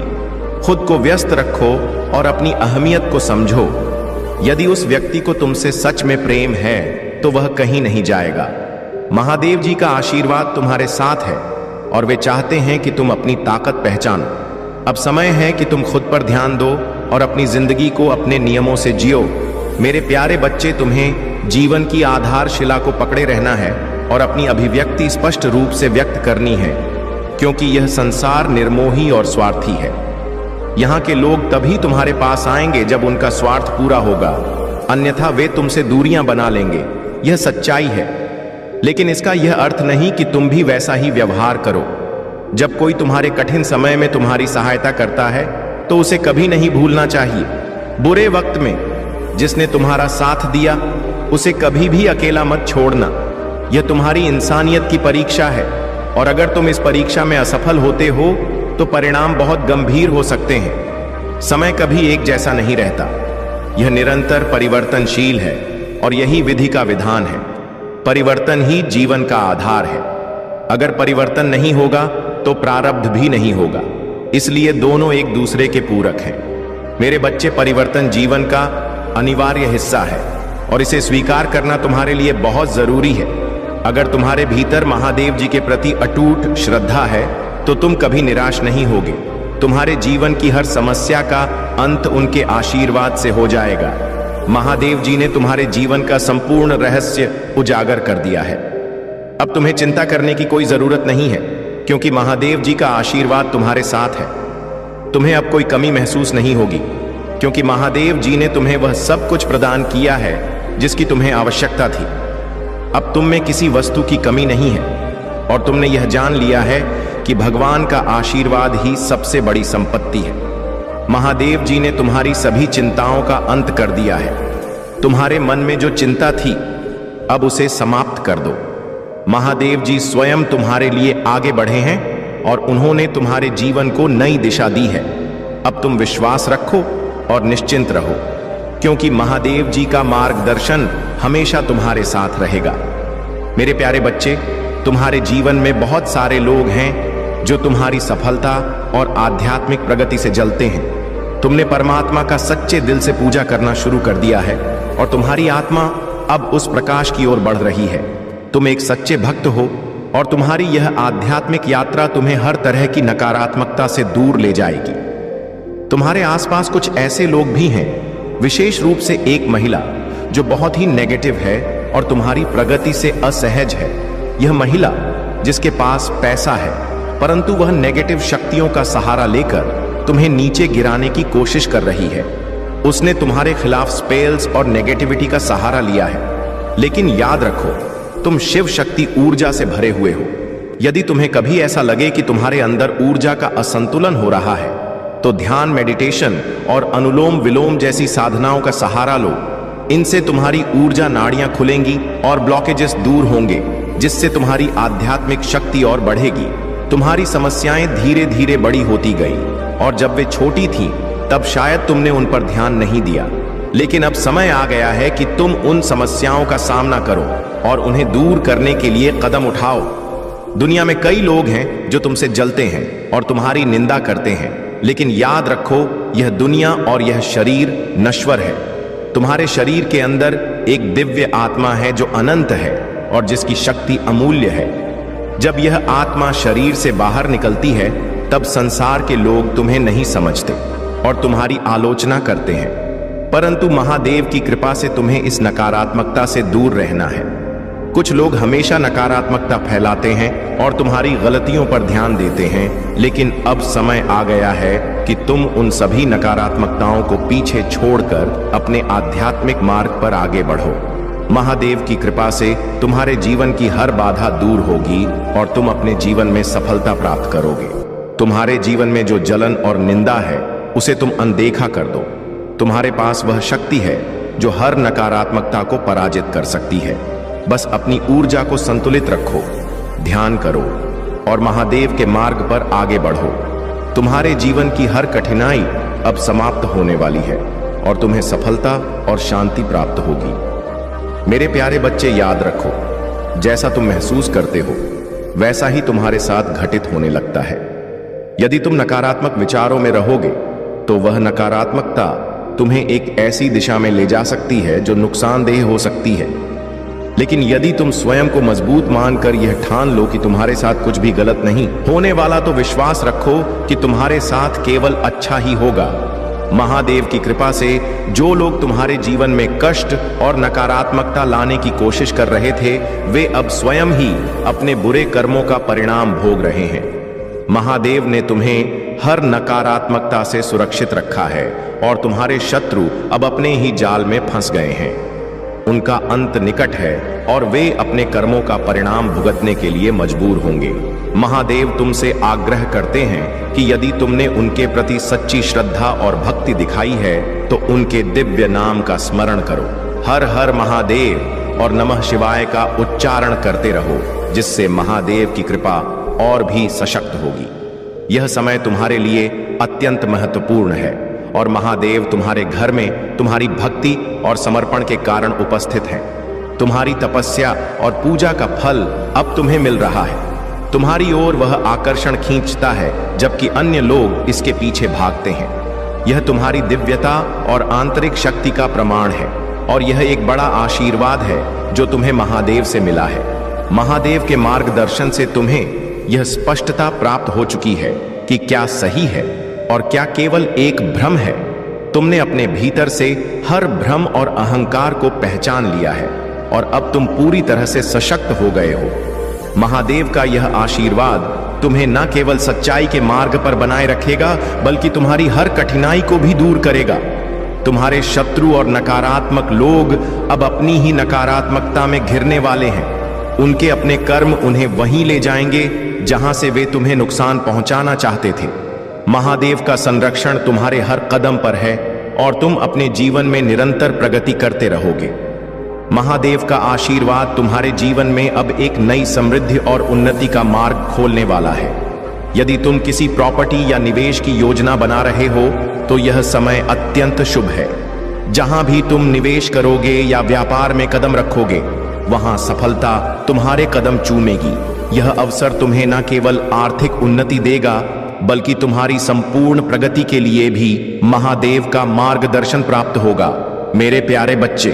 खुद को व्यस्त रखो और अपनी अहमियत को समझो। यदि उस व्यक्ति को तुमसे सच में प्रेम है तो वह कहीं नहीं जाएगा। महादेव जी का आशीर्वाद तुम्हारे साथ है और वे चाहते हैं कि तुम अपनी ताकत पहचानो। अब समय है कि तुम खुद पर ध्यान दो और अपनी जिंदगी को अपने नियमों से जियो। मेरे प्यारे बच्चे, तुम्हें जीवन की आधारशिला को पकड़े रहना है और अपनी अभिव्यक्ति स्पष्ट रूप से व्यक्त करनी है, क्योंकि यह संसार निर्मोही और स्वार्थी है। यहाँ के लोग तभी तुम्हारे पास आएंगे जब उनका स्वार्थ पूरा होगा, अन्यथा वे तुमसे दूरियां बना लेंगे। यह सच्चाई है, लेकिन इसका यह अर्थ नहीं कि तुम भी वैसा ही व्यवहार करो। जब कोई तुम्हारे कठिन समय में तुम्हारी सहायता करता है तो उसे कभी नहीं भूलना चाहिए। बुरे वक्त में जिसने तुम्हारा साथ दिया उसे कभी भी अकेला मत छोड़ना। यह तुम्हारी इंसानियत की परीक्षा है और अगर तुम इस परीक्षा में असफल होते हो तो परिणाम बहुत गंभीर हो सकते हैं। समय कभी एक जैसा नहीं रहता, यह निरंतर परिवर्तनशील है और यही विधि का विधान है। परिवर्तन ही जीवन का आधार है। अगर परिवर्तन नहीं होगा तो प्रारब्ध भी नहीं होगा, इसलिए दोनों एक दूसरे के पूरक हैं। मेरे बच्चे, परिवर्तन जीवन का अनिवार्य हिस्सा है और इसे स्वीकार करना तुम्हारे लिए बहुत जरूरी है। अगर तुम्हारे भीतर महादेव जी के प्रति अटूट श्रद्धा है तो तुम कभी निराश नहीं होगे। तुम्हारे जीवन की हर समस्या का अंत उनके आशीर्वाद से हो जाएगा। महादेव जी ने तुम्हारे जीवन का संपूर्ण रहस्य उजागर कर दिया है। अब तुम्हें चिंता करने की कोई जरूरत नहीं है, क्योंकि महादेव जी का आशीर्वाद तुम्हारे साथ है। तुम्हें अब कोई कमी महसूस नहीं होगी, क्योंकि महादेव जी ने तुम्हें वह सब कुछ प्रदान किया है जिसकी तुम्हें आवश्यकता थी। अब तुम में किसी वस्तु की कमी नहीं है और तुमने यह जान लिया है कि भगवान का आशीर्वाद ही सबसे बड़ी संपत्ति है। महादेव जी ने तुम्हारी सभी चिंताओं का अंत कर दिया है। तुम्हारे मन में जो चिंता थी, अब उसे समाप्त कर दो। महादेव जी स्वयं तुम्हारे लिए आगे बढ़े हैं और उन्होंने तुम्हारे जीवन को नई दिशा दी है। अब तुम विश्वास रखो और निश्चिंत रहो, क्योंकि महादेव जी का मार्गदर्शन हमेशा तुम्हारे साथ रहेगा। मेरे प्यारे बच्चे, तुम्हारे जीवन में बहुत सारे लोग हैं जो तुम्हारी सफलता और आध्यात्मिक प्रगति से जलते हैं। तुमने परमात्मा का सच्चे दिल से पूजा करना शुरू कर दिया है और तुम्हारी आत्मा अब उस प्रकाश की ओर बढ़ रही है। तुम एक सच्चे भक्त हो और तुम्हारी यह आध्यात्मिक यात्रा तुम्हें हर तरह की नकारात्मकता से दूर ले जाएगी। तुम्हारे आसपास कुछ ऐसे लोग भी हैं, विशेष रूप से एक महिला जो बहुत ही नेगेटिव है और तुम्हारी प्रगति से असहज है। यह महिला जिसके पास पैसा है, परंतु वह नेगेटिव शक्तियों का सहारा लेकर तुम्हें नीचे गिराने की कोशिश कर रही है। उसने तुम्हारे खिलाफ स्पेल्स और नेगेटिविटी का सहारा लिया है। लेकिन याद रखो, तुम शिव शक्ति ऊर्जा से भरे हुए हो। यदि तुम्हें कभी ऐसा लगे कि तुम्हारे अंदर ऊर्जा का असंतुलन हो रहा है, तो ध्यान, मेडिटेशन और अनुलोम विलोम जैसी साधनाओं का सहारा लो। इनसे तुम्हारी ऊर्जा नाड़ियां खुलेंगी और ब्लॉकेजेस दूर होंगे, जिससे तुम्हारी आध्यात्मिक शक्ति और बढ़ेगी। तुम्हारी समस्याएं धीरे धीरे बड़ी होती गई और जब वे छोटी थीं, तब शायद तुमने उन पर ध्यान नहीं दिया। लेकिन अब समय आ गया है कि तुम उन समस्याओं का सामना करो और उन्हें दूर करने के लिए कदम उठाओ। दुनिया में कई लोग हैं जो तुमसे जलते हैं और तुम्हारी निंदा करते हैं, लेकिन याद रखो, यह दुनिया और यह शरीर नश्वर है। तुम्हारे शरीर के अंदर एक दिव्य आत्मा है जो अनंत है और जिसकी शक्ति अमूल्य है। जब यह आत्मा शरीर से बाहर निकलती है, तब संसार के लोग तुम्हें नहीं समझते और तुम्हारी आलोचना करते हैं, परंतु महादेव की कृपा से तुम्हें इस नकारात्मकता से दूर रहना है। कुछ लोग हमेशा नकारात्मकता फैलाते हैं और तुम्हारी गलतियों पर ध्यान देते हैं, लेकिन अब समय आ गया है कि तुम उन सभी नकारात्मकताओं को पीछे छोड़कर अपने आध्यात्मिक मार्ग पर आगे बढ़ो। महादेव की कृपा से तुम्हारे जीवन की हर बाधा दूर होगी और तुम अपने जीवन में सफलता प्राप्त करोगे। तुम्हारे जीवन में जो जलन और निंदा है, उसे तुम अनदेखा कर दो। तुम्हारे पास वह शक्ति है जो हर नकारात्मकता को पराजित कर सकती है। बस अपनी ऊर्जा को संतुलित रखो, ध्यान करो और महादेव के मार्ग पर आगे बढ़ो। तुम्हारे जीवन की हर कठिनाई अब समाप्त होने वाली है और तुम्हें सफलता और शांति प्राप्त होगी। मेरे प्यारे बच्चे, याद रखो, जैसा तुम महसूस करते हो वैसा ही तुम्हारे साथ घटित होने लगता है। यदि तुम नकारात्मक विचारों में रहोगे तो वह नकारात्मकता तुम्हें एक ऐसी दिशा में ले जा सकती है जो नुकसानदेह हो सकती है। लेकिन यदि तुम स्वयं को मजबूत मानकर यह ठान लो कि तुम्हारे साथ कुछ भी गलत नहीं होने वाला, तो विश्वास रखो कि तुम्हारे साथ केवल अच्छा ही होगा। महादेव की कृपा से जो लोग तुम्हारे जीवन में कष्ट और नकारात्मकता लाने की कोशिश कर रहे थे, वे अब स्वयं ही अपने बुरे कर्मों का परिणाम भोग रहे हैं। महादेव ने तुम्हें हर नकारात्मकता से सुरक्षित रखा है और तुम्हारे शत्रु अब अपने ही जाल में फंस गए हैं। उनका अंत निकट है और वे अपने कर्मों का परिणाम भुगतने के लिए मजबूर होंगे। महादेव तुमसे आग्रह करते हैं कि यदि तुमने उनके प्रति सच्ची श्रद्धा और भक्ति दिखाई है तो उनके दिव्य नाम का स्मरण करो। हर हर महादेव और नमः शिवाय का उच्चारण करते रहो, जिससे महादेव की कृपा और भी सशक्त होगी। यह समय तुम्हारे लिए अत्यंत महत्वपूर्ण है और महादेव तुम्हारे घर में तुम्हारी भक्ति और समर्पण के कारण उपस्थित हैं। तुम्हारी तपस्या और पूजा का फल अब तुम्हें मिल रहा है। तुम्हारी ओर वह आकर्षण खींचता है, जबकि अन्य लोग इसके पीछे भागते हैं। यह तुम्हारी दिव्यता और आंतरिक शक्ति का प्रमाण है, और यह एक बड़ा आशीर्वाद है जो तुम्हें महादेव से मिला है। महादेव के मार्गदर्शन से तुम्हें यह स्पष्टता प्राप्त हो चुकी है कि क्या सही है और क्या केवल एक भ्रम है। तुमने अपने भीतर से हर भ्रम और अहंकार को पहचान लिया है, और अब तुम पूरी तरह से सशक्त हो गए हो। महादेव का यह आशीर्वाद तुम्हें न केवल सच्चाई के मार्ग पर बनाए रखेगा, बल्कि तुम्हारी हर कठिनाई को भी दूर करेगा। तुम्हारे शत्रु और नकारात्मक लोग अब अपनी ही नकारात्मकता में घिरने वाले हैं। उनके अपने कर्म उन्हें वहीं ले जाएंगे जहां से वे तुम्हें नुकसान पहुंचाना चाहते थे। महादेव का संरक्षण तुम्हारे हर कदम पर है, और तुम अपने जीवन में निरंतर प्रगति करते रहोगे। महादेव का आशीर्वाद तुम्हारे जीवन में अब एक नई समृद्धि और उन्नति का मार्ग खोलने वाला है। यदि तुम किसी प्रॉपर्टी या निवेश की योजना बना रहे हो तो यह समय अत्यंत शुभ है। जहां भी तुम निवेश करोगे या व्यापार में कदम रखोगे, वहां सफलता तुम्हारे कदम चूमेगी। यह अवसर तुम्हें न केवल आर्थिक उन्नति देगा, बल्कि तुम्हारी संपूर्ण प्रगति के लिए भी महादेव का मार्गदर्शन प्राप्त होगा। मेरे प्यारे बच्चे,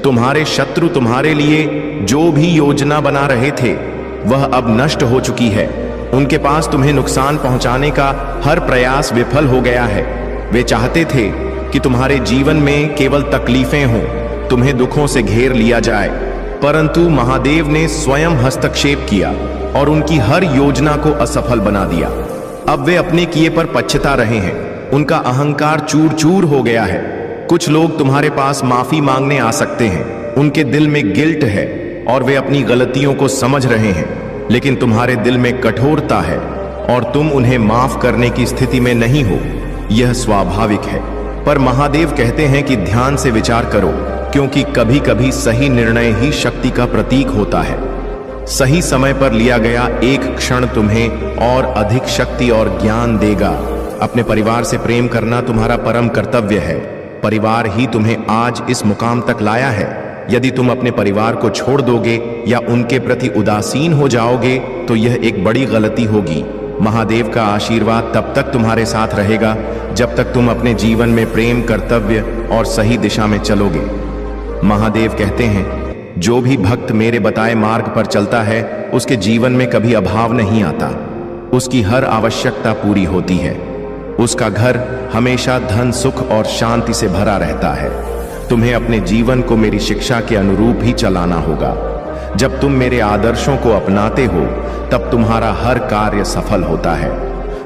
तुम्हारे शत्रु तुम्हारे लिए जो भी योजना बना रहे थे वह अब नष्ट हो चुकी है। उनके पास तुम्हें नुकसान पहुंचाने का हर प्रयास विफल हो गया है। वे चाहते थे कि तुम्हारे जीवन में केवल तकलीफें हों, तुम्हें दुखों से घेर लिया जाए, परंतु महादेव ने स्वयं हस्तक्षेप किया और उनकी हर योजना को असफल बना दिया। अब वे अपने किए पर पछता रहे हैं। उनका अहंकार चूर चूर हो गया है। कुछ लोग तुम्हारे पास माफी मांगने आ सकते हैं। उनके दिल में गिल्ट है और वे अपनी गलतियों को समझ रहे हैं, लेकिन तुम्हारे दिल में कठोरता है और तुम उन्हें माफ करने की स्थिति में नहीं हो। यह स्वाभाविक है, पर महादेव कहते हैं कि ध्यान से विचार करो, क्योंकि कभी कभी सही निर्णय ही शक्ति का प्रतीक होता है। सही समय पर लिया गया एक क्षण तुम्हें और अधिक शक्ति और ज्ञान देगा। अपने परिवार से प्रेम करना तुम्हारा परम कर्तव्य है। परिवार ही तुम्हें आज इस मुकाम तक लाया है। यदि तुम अपने परिवार को छोड़ दोगे या उनके प्रति उदासीन हो जाओगे तो यह एक बड़ी गलती होगी। महादेव का आशीर्वाद तब तक तुम्हारे साथ रहेगा जब तक तुम अपने जीवन में प्रेम, कर्तव्य और सही दिशा में चलोगे। महादेव कहते हैं, जो भी भक्त मेरे बताए मार्ग पर चलता है उसके जीवन में कभी अभाव नहीं आता। उसकी हर आवश्यकता पूरी होती है। उसका घर हमेशा धन, सुख और शांति से भरा रहता है। तुम्हें अपने जीवन को मेरी शिक्षा के अनुरूप ही चलाना होगा। जब तुम मेरे आदर्शों को अपनाते हो तब तुम्हारा हर कार्य सफल होता है।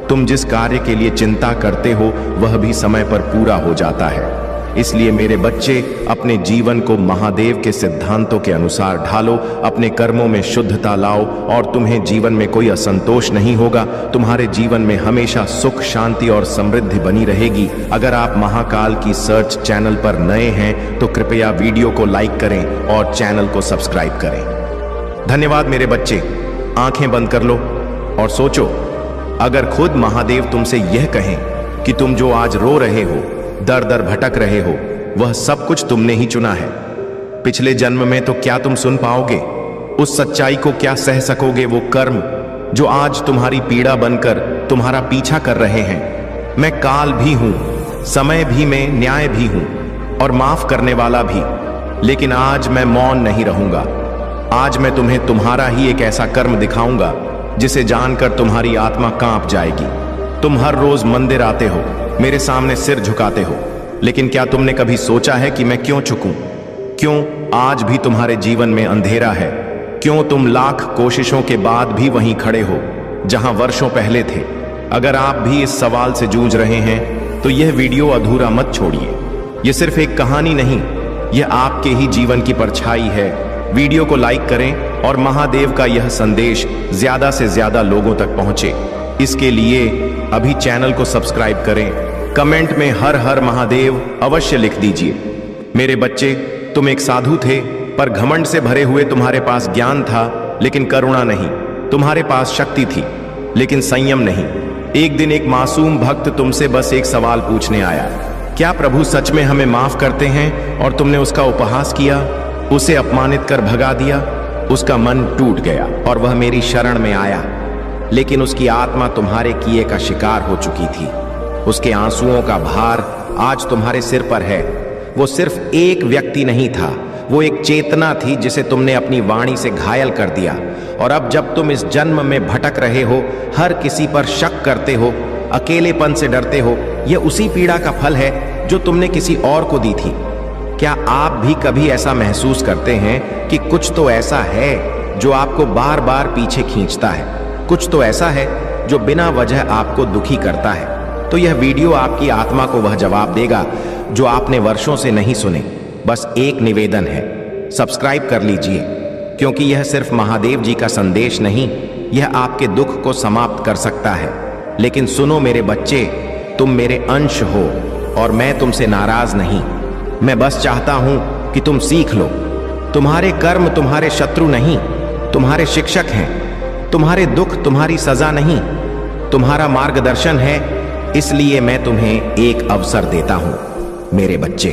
तुम जिस कार्य के लिए चिंता करते हो वह भी समय पर पूरा हो जाता है। इसलिए मेरे बच्चे, अपने जीवन को महादेव के सिद्धांतों के अनुसार ढालो, अपने कर्मों में शुद्धता लाओ और तुम्हें जीवन में कोई असंतोष नहीं होगा। तुम्हारे जीवन में हमेशा सुख, शांति और समृद्धि बनी रहेगी। अगर आप महाकाल की सर्च चैनल पर नए हैं तो कृपया वीडियो को लाइक करें और चैनल को सब्सक्राइब करें। धन्यवाद मेरे बच्चे। आंखें बंद कर लो और सोचो, अगर खुद महादेव तुमसे यह कहें कि तुम जो आज रो रहे हो, दर दर भटक रहे हो, वह सब कुछ तुमने ही चुना है। पिछले जन्म में तो क्या तुम सुन पाओगे? उस सच्चाई को क्या सह सकोगे? वो कर्म जो आज तुम्हारी पीड़ा बनकर तुम्हारा पीछा कर रहे हैं। मैं काल भी हूं, समय भी, मैं न्याय भी हूं और माफ करने वाला भी। लेकिन आज मैं मौन नहीं रहूंगा। आज मैं तुम्हें तुम्हारा ही एक ऐसा कर्म दिखाऊंगा जिसे जानकर तुम्हारी आत्मा कांप जाएगी। तुम हर रोज मंदिर आते हो, मेरे सामने सिर झुकाते हो, लेकिन क्या तुमने कभी सोचा है कि मैं क्यों चुकूं? क्यों आज भी तुम्हारे जीवन में अंधेरा है? क्यों तुम लाख कोशिशों के बाद भी वहीं खड़े हो जहां वर्षों पहले थे? अगर आप भी इस सवाल से जूझ रहे हैं तो यह वीडियो अधूरा मत छोड़िए। यह सिर्फ एक कहानी नहीं, यह आपके ही जीवन की परछाई है। वीडियो को लाइक करें और महादेव का यह संदेश ज्यादा से ज्यादा लोगों तक पहुंचे। इसके लिए अभी चैनल को सब्सक्राइब करें। कमेंट में हर हर महादेव अवश्य लिख दीजिए। मेरे बच्चे, तुम एक साधु थे, पर घमंड से भरे हुए तुम्हारे पास ज्ञान था लेकिन करुणा नहीं। तुम्हारे पास शक्ति थी लेकिन संयम नहीं। एक दिन एक मासूम भक्त तुमसे बस एक सवाल पूछने आया, क्या प्रभु सच में हमें माफ करते हैं? और तुमने उसका उपहास किया, उसे अपमानित कर भगा दिया। उसका मन टूट गया और वह मेरी शरण में आया। लेकिन उसकी आत्मा तुम्हारे किए का शिकार हो चुकी थी। उसके आंसुओं का भार आज तुम्हारे सिर पर है। वो सिर्फ एक व्यक्ति नहीं था, वो एक चेतना थी जिसे तुमने अपनी वाणी से घायल कर दिया। और अब जब तुम इस जन्म में भटक रहे हो, हर किसी पर शक करते हो, अकेलेपन से डरते हो, यह उसी पीड़ा का फल है जो तुमने किसी और को दी थी। क्या आप भी कभी ऐसा महसूस करते हैं कि कुछ तो ऐसा है जो आपको बार बार पीछे खींचता है? कुछ तो ऐसा है जो बिना वजह आपको दुखी करता है? तो यह वीडियो आपकी आत्मा को वह जवाब देगा जो आपने वर्षों से नहीं सुने। बस एक निवेदन है, सब्सक्राइब कर लीजिए, क्योंकि यह सिर्फ महादेव जी का संदेश नहीं, यह आपके दुख को समाप्त कर सकता है। लेकिन सुनो मेरे बच्चे, तुम मेरे अंश हो और मैं तुमसे नाराज नहीं। मैं बस चाहता हूं कि तुम सीख लो। तुम्हारे कर्म तुम्हारे शत्रु नहीं, तुम्हारे शिक्षक हैं। तुम्हारे दुख तुम्हारी सजा नहीं, तुम्हारा मार्गदर्शन है। इसलिए मैं तुम्हें एक अवसर देता हूं मेरे बच्चे।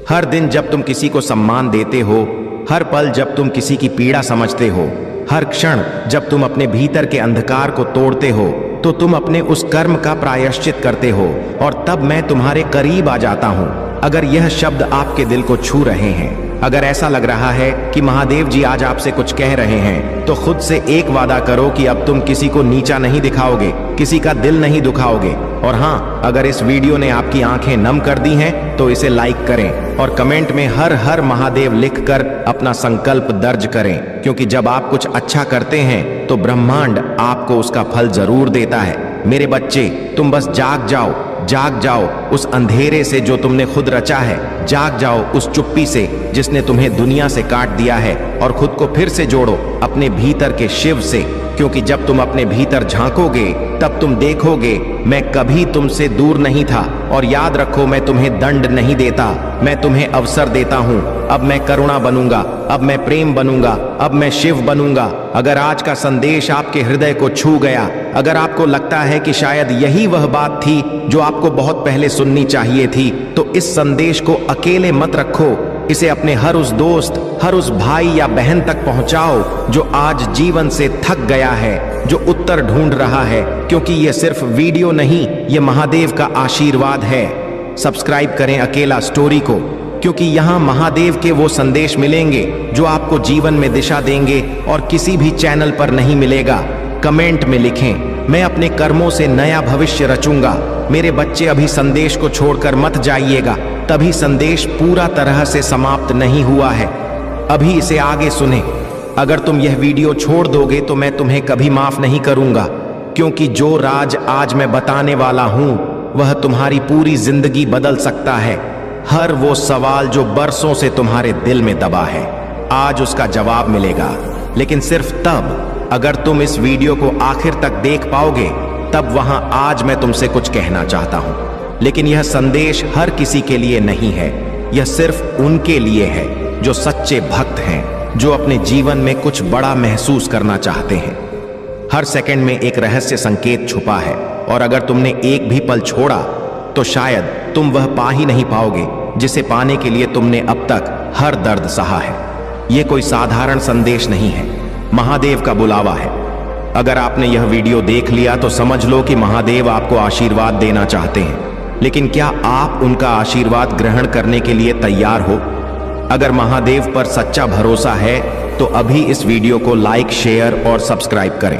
हर दिन जब तुम किसी को सम्मान देते हो, हर पल जब तुम किसी की पीड़ा समझते हो, हर क्षण जब तुम अपने भीतर के अंधकार को तोड़ते हो, तो तुम अपने उस कर्म का प्रायश्चित करते हो और तब मैं तुम्हारे करीब आ जाता हूं। अगर यह शब्द आपके दिल को छू रहे हैं, अगर ऐसा लग रहा है कि महादेव जी आज आपसे कुछ कह रहे हैं, तो खुद से एक वादा करो कि अब तुम किसी को नीचा नहीं दिखाओगे, किसी का दिल नहीं दुखाओगे। और हाँ, अगर इस वीडियो ने आपकी आंखें नम कर दी हैं तो इसे लाइक करें और कमेंट में हर हर महादेव लिखकर अपना संकल्प दर्ज करें, क्योंकि जब आप कुछ अच्छा करते हैं तो ब्रह्मांड आपको उसका फल जरूर देता है। मेरे बच्चे, तुम बस जाग जाओ, जाग जाओ उस अंधेरे से जो तुमने खुद रचा है। जाग जाओ उस चुप्पी से जिसने तुम्हें दुनिया से काट दिया है और खुद को फिर से जोड़ो अपने भीतर के शिव से, क्योंकि जब तुम अपने भीतर झांकोगे तब तुम देखोगे मैं कभी तुमसे दूर नहीं था। और याद रखो, मैं तुम्हें दंड नहीं देता, मैं तुम्हें अवसर देता हूं। अब मैं करुणा बनूंगा, अब मैं प्रेम बनूंगा, अब मैं शिव बनूंगा। अगर आज का संदेश आपके हृदय को छू गया, अगर आपको लगता है कि शायद यही वह बात थी जो आपको बहुत पहले सुननी चाहिए थी, तो इस संदेश को अकेले मत रखो। इसे अपने हर उस दोस्त, हर उस भाई या बहन तक पहुंचाओ जो आज जीवन से थक गया है, जो उत्तर ढूंढ रहा है, क्योंकि यह सिर्फ वीडियो नहीं, यह महादेव का आशीर्वाद है। सब्सक्राइब करें अकेला स्टोरी को, क्योंकि यहाँ महादेव के वो संदेश मिलेंगे जो आपको जीवन में दिशा देंगे और किसी भी चैनल पर नहीं मिलेगा। कमेंट में लिखें, मैं अपने कर्मों से नया भविष्य रचूंगा। मेरे बच्चे, अभी संदेश को छोड़कर मत जाइएगा, तभी संदेश पूरा तरह से समाप्त नहीं हुआ है। अभी इसे आगे सुने। अगर तुम यह वीडियो छोड़ दोगे तो मैं तुम्हें कभी माफ नहीं करूंगा, क्योंकि जो राज आज मैं बताने वाला हूं वह तुम्हारी पूरी जिंदगी बदल सकता है। हर वो सवाल जो बरसों से तुम्हारे दिल में दबा है, आज उसका जवाब मिलेगा। लेकिन सिर्फ तब अगर तुम इस वीडियो को आखिर तक देख पाओगे, तब वहां आज मैं तुमसे कुछ कहना चाहता हूं। लेकिन यह संदेश हर किसी के लिए नहीं है, यह सिर्फ उनके लिए है जो सच्चे भक्त हैं, जो अपने जीवन में कुछ बड़ा महसूस करना चाहते हैं। हर सेकंड में एक रहस्य संकेत छुपा है, और अगर तुमने एक भी पल छोड़ा तो शायद तुम वह पा ही नहीं पाओगे जिसे पाने के लिए तुमने अब तक हर दर्द सहा है। यह कोई साधारण संदेश नहीं है, महादेव का बुलावा है। अगर आपने यह वीडियो देख लिया तो समझ लो कि महादेव आपको आशीर्वाद देना चाहते हैं। लेकिन क्या आप उनका आशीर्वाद ग्रहण करने के लिए तैयार हो? अगर महादेव पर सच्चा भरोसा है तो अभी इस वीडियो को लाइक, शेयर और सब्सक्राइब करें।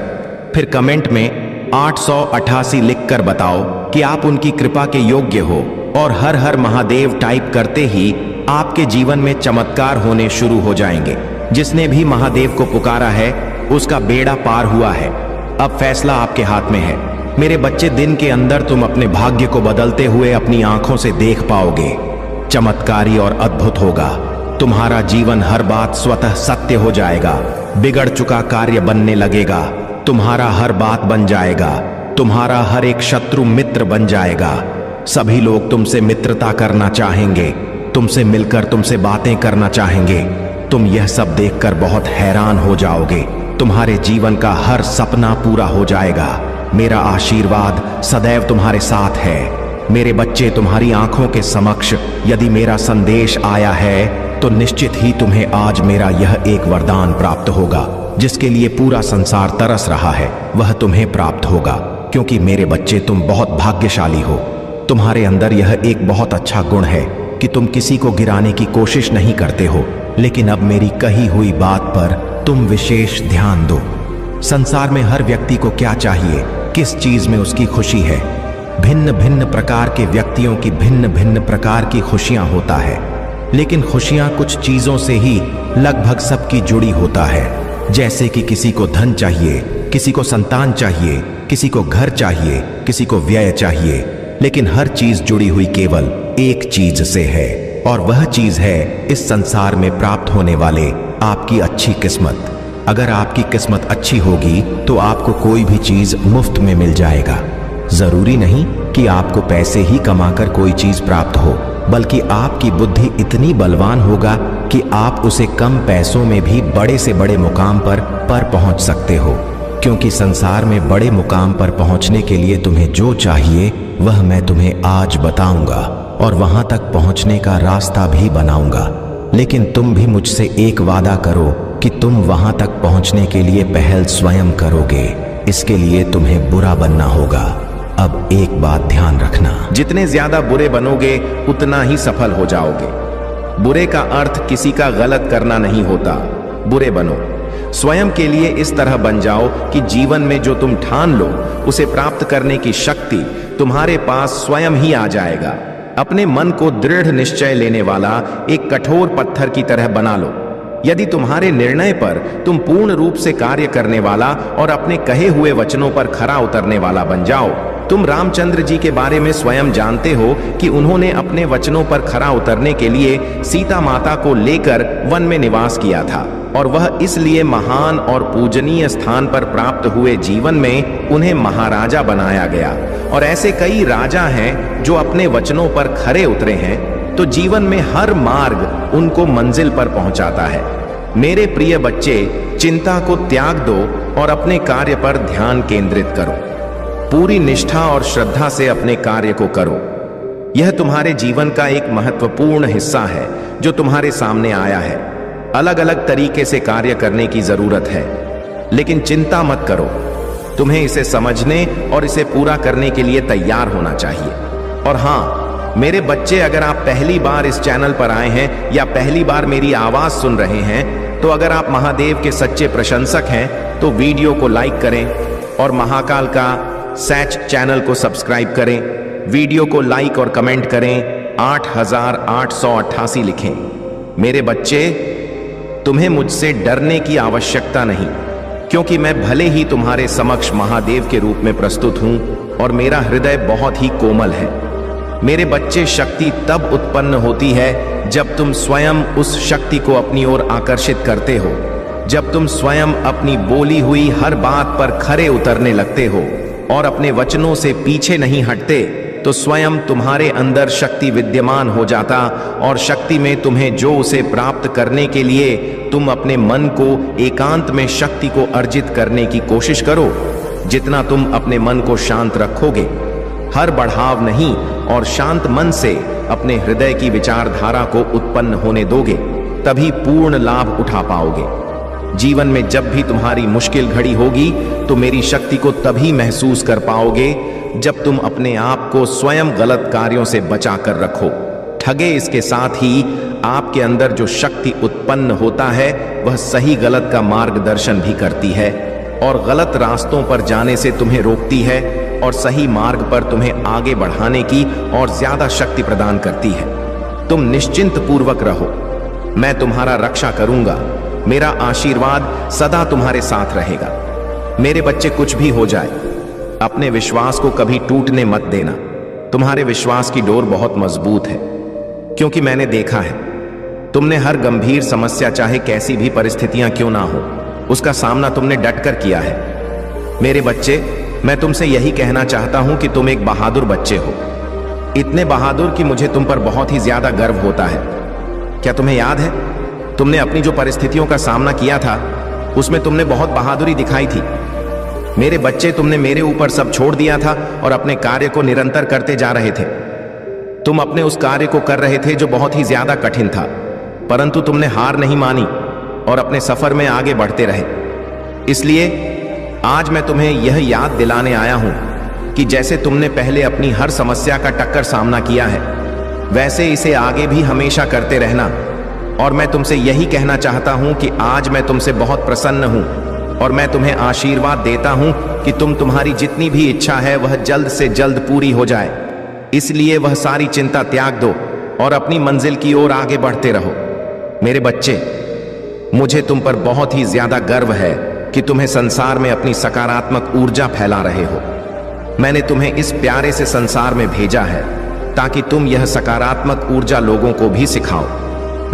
फिर कमेंट में 888 लिखकर बताओ कि आप उनकी कृपा के योग्य हो, और हर हर महादेव टाइप करते ही आपके जीवन में चमत्कार होने शुरू हो जाएंगे। जिसने भी महादेव को पुकारा है उसका बेड़ा पार हुआ है। अब फैसला आपके हाथ में है मेरे बच्चे। दिन के अंदर तुम अपने भाग्य को बदलते हुए अपनी आंखों से देख पाओगे। चमत्कारी और अद्भुत होगा। तुम्हारा जीवन, हर बात स्वतः सत्य हो जाएगा। बिगड़ चुका कार्य बनने लगेगा। तुम्हारा हर बात बन जाएगा। तुम्हारा हर एक शत्रु मित्र बन जाएगा। सभी लोग तुमसे मित्रता करना चाहेंगे, तुमसे मिलकर तुमसे बातें करना चाहेंगे। तुम यह सब देखकर बहुत हैरान हो जाओगे। तुम्हारे जीवन का हर सपना पूरा हो जाएगा। मेरा आशीर्वाद सदैव तुम्हारे साथ है। मेरे बच्चे, तुम्हारी आंखों के समक्ष यदि मेरा संदेश आया है तो निश्चित ही तुम्हें आज मेरा यह एक वरदान प्राप्त होगा। जिसके लिए पूरा संसार तरस रहा है, वह तुम्हें प्राप्त होगा। क्योंकि मेरे बच्चे, तुम बहुत भाग्यशाली हो। तुम्हारे अंदर यह एक बहुत अच्छा गुण है कि तुम किसी को गिराने की कोशिश नहीं करते हो। लेकिन अब मेरी कही हुई बात पर तुम विशेष ध्यान दो। संसार में हर व्यक्ति को क्या चाहिए, किस चीज में उसकी खुशी है। भिन्न भिन्न प्रकार के व्यक्तियों की भिन्न भिन्न प्रकार की खुशियां होता है, लेकिन खुशियां कुछ चीजों से ही लगभग सबकी जुड़ी होता है। जैसे कि किसी को धन चाहिए, किसी को संतान चाहिए, किसी को घर चाहिए, किसी को व्यय चाहिए, लेकिन हर चीज जुड़ी हुई केवल एक चीज से है, और वह चीज है इस संसार में प्राप्त होने वाले आपकी अच्छी किस्मत। अगर आपकी किस्मत अच्छी होगी तो आपको कोई भी चीज मुफ्त में मिल जाएगा। जरूरी नहीं कि आपको पैसे ही कमाकर कोई चीज प्राप्त हो, बल्कि आपकी बुद्धि इतनी बलवान होगा कि आप उसे कम पैसों में भी बड़े से बड़े मुकाम पर पहुंच सकते हो। क्योंकि संसार में बड़े मुकाम पर पहुंचने के लिए तुम्हें जो चाहिए वह मैं तुम्हें आज बताऊंगा, और वहां तक पहुंचने का रास्ता भी बनाऊंगा। लेकिन तुम भी मुझसे एक वादा करो कि तुम वहां तक पहुंचने के लिए पहल स्वयं करोगे। इसके लिए तुम्हें बुरा बनना होगा। अब एक बात ध्यान रखना, जितने ज्यादा बुरे बनोगे उतना ही सफल हो जाओगे। बुरे का अर्थ किसी का गलत करना नहीं होता। बुरे बनो, स्वयं के लिए इस तरह बन जाओ कि जीवन में जो तुम ठान लो उसे प्राप्त करने की शक्ति तुम्हारे पास स्वयं ही आ जाएगा। अपने मन को दृढ़ निश्चय लेने वाला एक कठोर पत्थर की तरह बना लो। यदि तुम्हारे निर्णय पर तुम पूर्ण रूप से कार्य करने वाला और अपने कहे हुए वचनों पर खरा उतरने वाला बन जाओ। तुम रामचंद्र जी के बारे में स्वयं जानते हो कि उन्होंने अपने वचनों पर खरा उतरने के लिए सीता माता को लेकर वन में निवास किया था, और वह इसलिए महान और पूजनीय स्थान पर प्राप्त हुए जीवन में उन्हें महाराजा बनाया गया। और ऐसे कई राजा हैं जो अपने वचनों पर खरे उतरे हैं, तो जीवन में हर मार्ग उनको मंजिल पर पहुंचाता है। मेरे प्रिय बच्चे, चिंता को त्याग दो और अपने कार्य पर ध्यान केंद्रित करो। पूरी निष्ठा और श्रद्धा से अपने कार्य को करो। यह तुम्हारे जीवन का एक महत्वपूर्ण हिस्सा है जो तुम्हारे सामने आया है। अलग अलग तरीके से कार्य करने की जरूरत है, लेकिन चिंता मत करो। तुम्हें इसे समझने और इसे पूरा करने के लिए तैयार होना चाहिए। और हाँ मेरे बच्चे, अगर आप पहली बार इस चैनल पर आए हैं या पहली बार मेरी आवाज सुन रहे हैं, तो अगर आप महादेव के सच्चे प्रशंसक हैं तो वीडियो को लाइक करें और महाकाल का सैच चैनल को सब्सक्राइब करें। वीडियो को लाइक और कमेंट करें। 8888 लिखें। मेरे बच्चे, तुम्हें मुझसे डरने की आवश्यकता नहीं, क्योंकि मैं भले ही तुम्हारे समक्ष महादेव के रूप में प्रस्तुत हूं और मेरा हृदय बहुत ही कोमल है। मेरे बच्चे, शक्ति तब उत्पन्न होती है जब तुम स्वयं उस शक्ति को अपनी ओर आकर्षित करते हो, जब तुम स्वयं अपनी बोली हुई हर बात पर खरे उतरने लगते हो और अपने वचनों से पीछे नहीं हटते, तो स्वयं तुम्हारे अंदर शक्ति विद्यमान हो जाता, और शक्ति में तुम्हें जो उसे प्राप्त करने के लिए तुम अपने मन को एकांत में शक्ति को अर्जित करने की कोशिश करो। जितना तुम अपने मन को शांत रखोगे, हर बढ़ाव नहीं और शांत मन से अपने हृदय की विचारधारा को उत्पन्न होने दोगे, तभी पूर्ण लाभ उठा पाओगे। जीवन में जब भी तुम्हारी मुश्किल घड़ी होगी तो मेरी शक्ति को तभी महसूस कर पाओगे जब तुम अपने आप को स्वयं गलत कार्यों से बचा कर रखो। ठगे इसके साथ ही आपके अंदर जो शक्ति उत्पन्न होता है वह सही गलत का मार्गदर्शन भी करती है, और गलत रास्तों पर जाने से तुम्हें रोकती है, और सही मार्ग पर तुम्हें आगे बढ़ाने की और ज्यादा शक्ति प्रदान करती है। तुम निश्चिंत पूर्वक रहो, मैं तुम्हारा रक्षा करूंगा। मेरा आशीर्वाद सदा तुम्हारे साथ रहेगा। मेरे बच्चे, कुछ भी हो जाए, अपने विश्वास को कभी टूटने मत देना। तुम्हारे विश्वास की डोर बहुत मजबूत है, क्योंकि मैंने देखा है तुमने हर गंभीर समस्या, चाहे कैसी भी परिस्थितियां क्यों ना हो, उसका सामना तुमने डटकर किया है। मेरे बच्चे, मैं तुमसे यही कहना चाहता हूं कि तुम एक बहादुर बच्चे हो, इतने बहादुर कि मुझे तुम पर बहुत ही ज्यादा गर्व होता है। क्या तुम्हें याद है, तुमने अपनी जो परिस्थितियों का सामना किया था उसमें तुमने बहुत बहादुरी दिखाई थी। मेरे बच्चे, तुमने मेरे ऊपर सब छोड़ दिया था और अपने कार्य को निरंतर करते जा रहे थे। तुम अपने उस कार्य को कर रहे थे जो बहुत ही ज्यादा कठिन था, परंतु तुमने हार नहीं मानी और अपने सफर में आगे बढ़ते रहे। इसलिए आज मैं तुम्हें यह याद दिलाने आया हूं कि जैसे तुमने पहले अपनी हर समस्या का टक्कर सामना किया है, वैसे इसे आगे भी हमेशा करते रहना। और मैं तुमसे यही कहना चाहता हूं कि आज मैं तुमसे बहुत प्रसन्न हूं और मैं तुम्हें आशीर्वाद देता हूं कि तुम्हारी जितनी भी इच्छा है वह जल्द से जल्द पूरी हो जाए। इसलिए वह सारी चिंता त्याग दो और अपनी मंजिल की ओर आगे बढ़ते रहो। मेरे बच्चे, मुझे तुम पर बहुत ही ज्यादा गर्व है कि तुम्हें संसार में अपनी सकारात्मक ऊर्जा फैला रहे हो। मैंने तुम्हें इस प्यारे से संसार में भेजा है ताकि तुम यह सकारात्मक ऊर्जा लोगों को भी सिखाओ,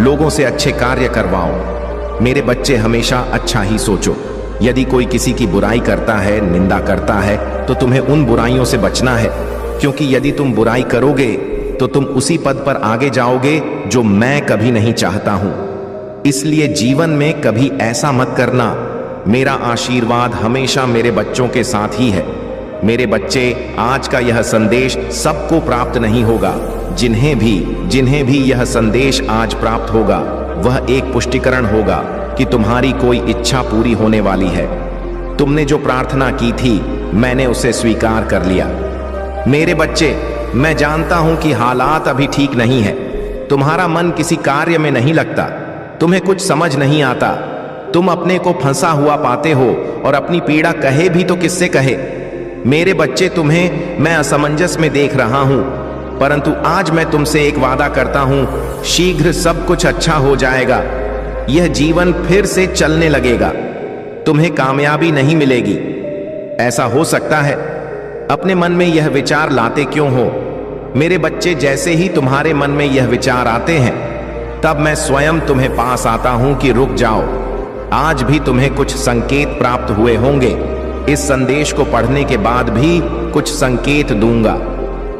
लोगों से अच्छे कार्य करवाओ। मेरे बच्चे, हमेशा अच्छा ही सोचो। यदि कोई किसी की बुराई करता है, निंदा करता है, तो तुम्हें उन बुराइयों से बचना है, क्योंकि यदि तुम बुराई करोगे तो तुम उसी पद पर आगे जाओगे जो मैं कभी नहीं चाहता हूं। इसलिए जीवन में कभी ऐसा मत करना। मेरा आशीर्वाद हमेशा मेरे बच्चों के साथ ही है। मेरे बच्चे, आज का यह संदेश सबको प्राप्त नहीं होगा। जिन्हें भी यह संदेश आज प्राप्त होगा, वह एक पुष्टिकरण होगा कि तुम्हारी कोई इच्छा पूरी होने वाली है। तुमने जो प्रार्थना की थी, मैंने उसे स्वीकार कर लिया। मेरे बच्चे, मैं जानता हूं कि हालात अभी ठीक नहीं है। तुम्हारा मन किसी कार्य में नहीं लगता, तुम्हें कुछ समझ नहीं आता, तुम अपने को फंसा हुआ पाते हो और अपनी पीड़ा कहे भी तो किससे कहे। मेरे बच्चे, तुम्हें मैं असमंजस में देख रहा हूं, परंतु आज मैं तुमसे एक वादा करता हूं, शीघ्र सब कुछ अच्छा हो जाएगा। यह जीवन फिर से चलने लगेगा। तुम्हें कामयाबी नहीं मिलेगी। ऐसा हो सकता है अपने मन में यह विचार लाते क्यों हो? मेरे बच्चे, जैसे ही तुम्हारे मन में यह विचार आते हैं, तब मैं स्वयं तुम्हें पास आता हूं कि रुक जाओ। आज भी तुम्हें कुछ संकेत प्राप्त हुए होंगे। इस संदेश को पढ़ने के बाद भी कुछ संकेत दूंगा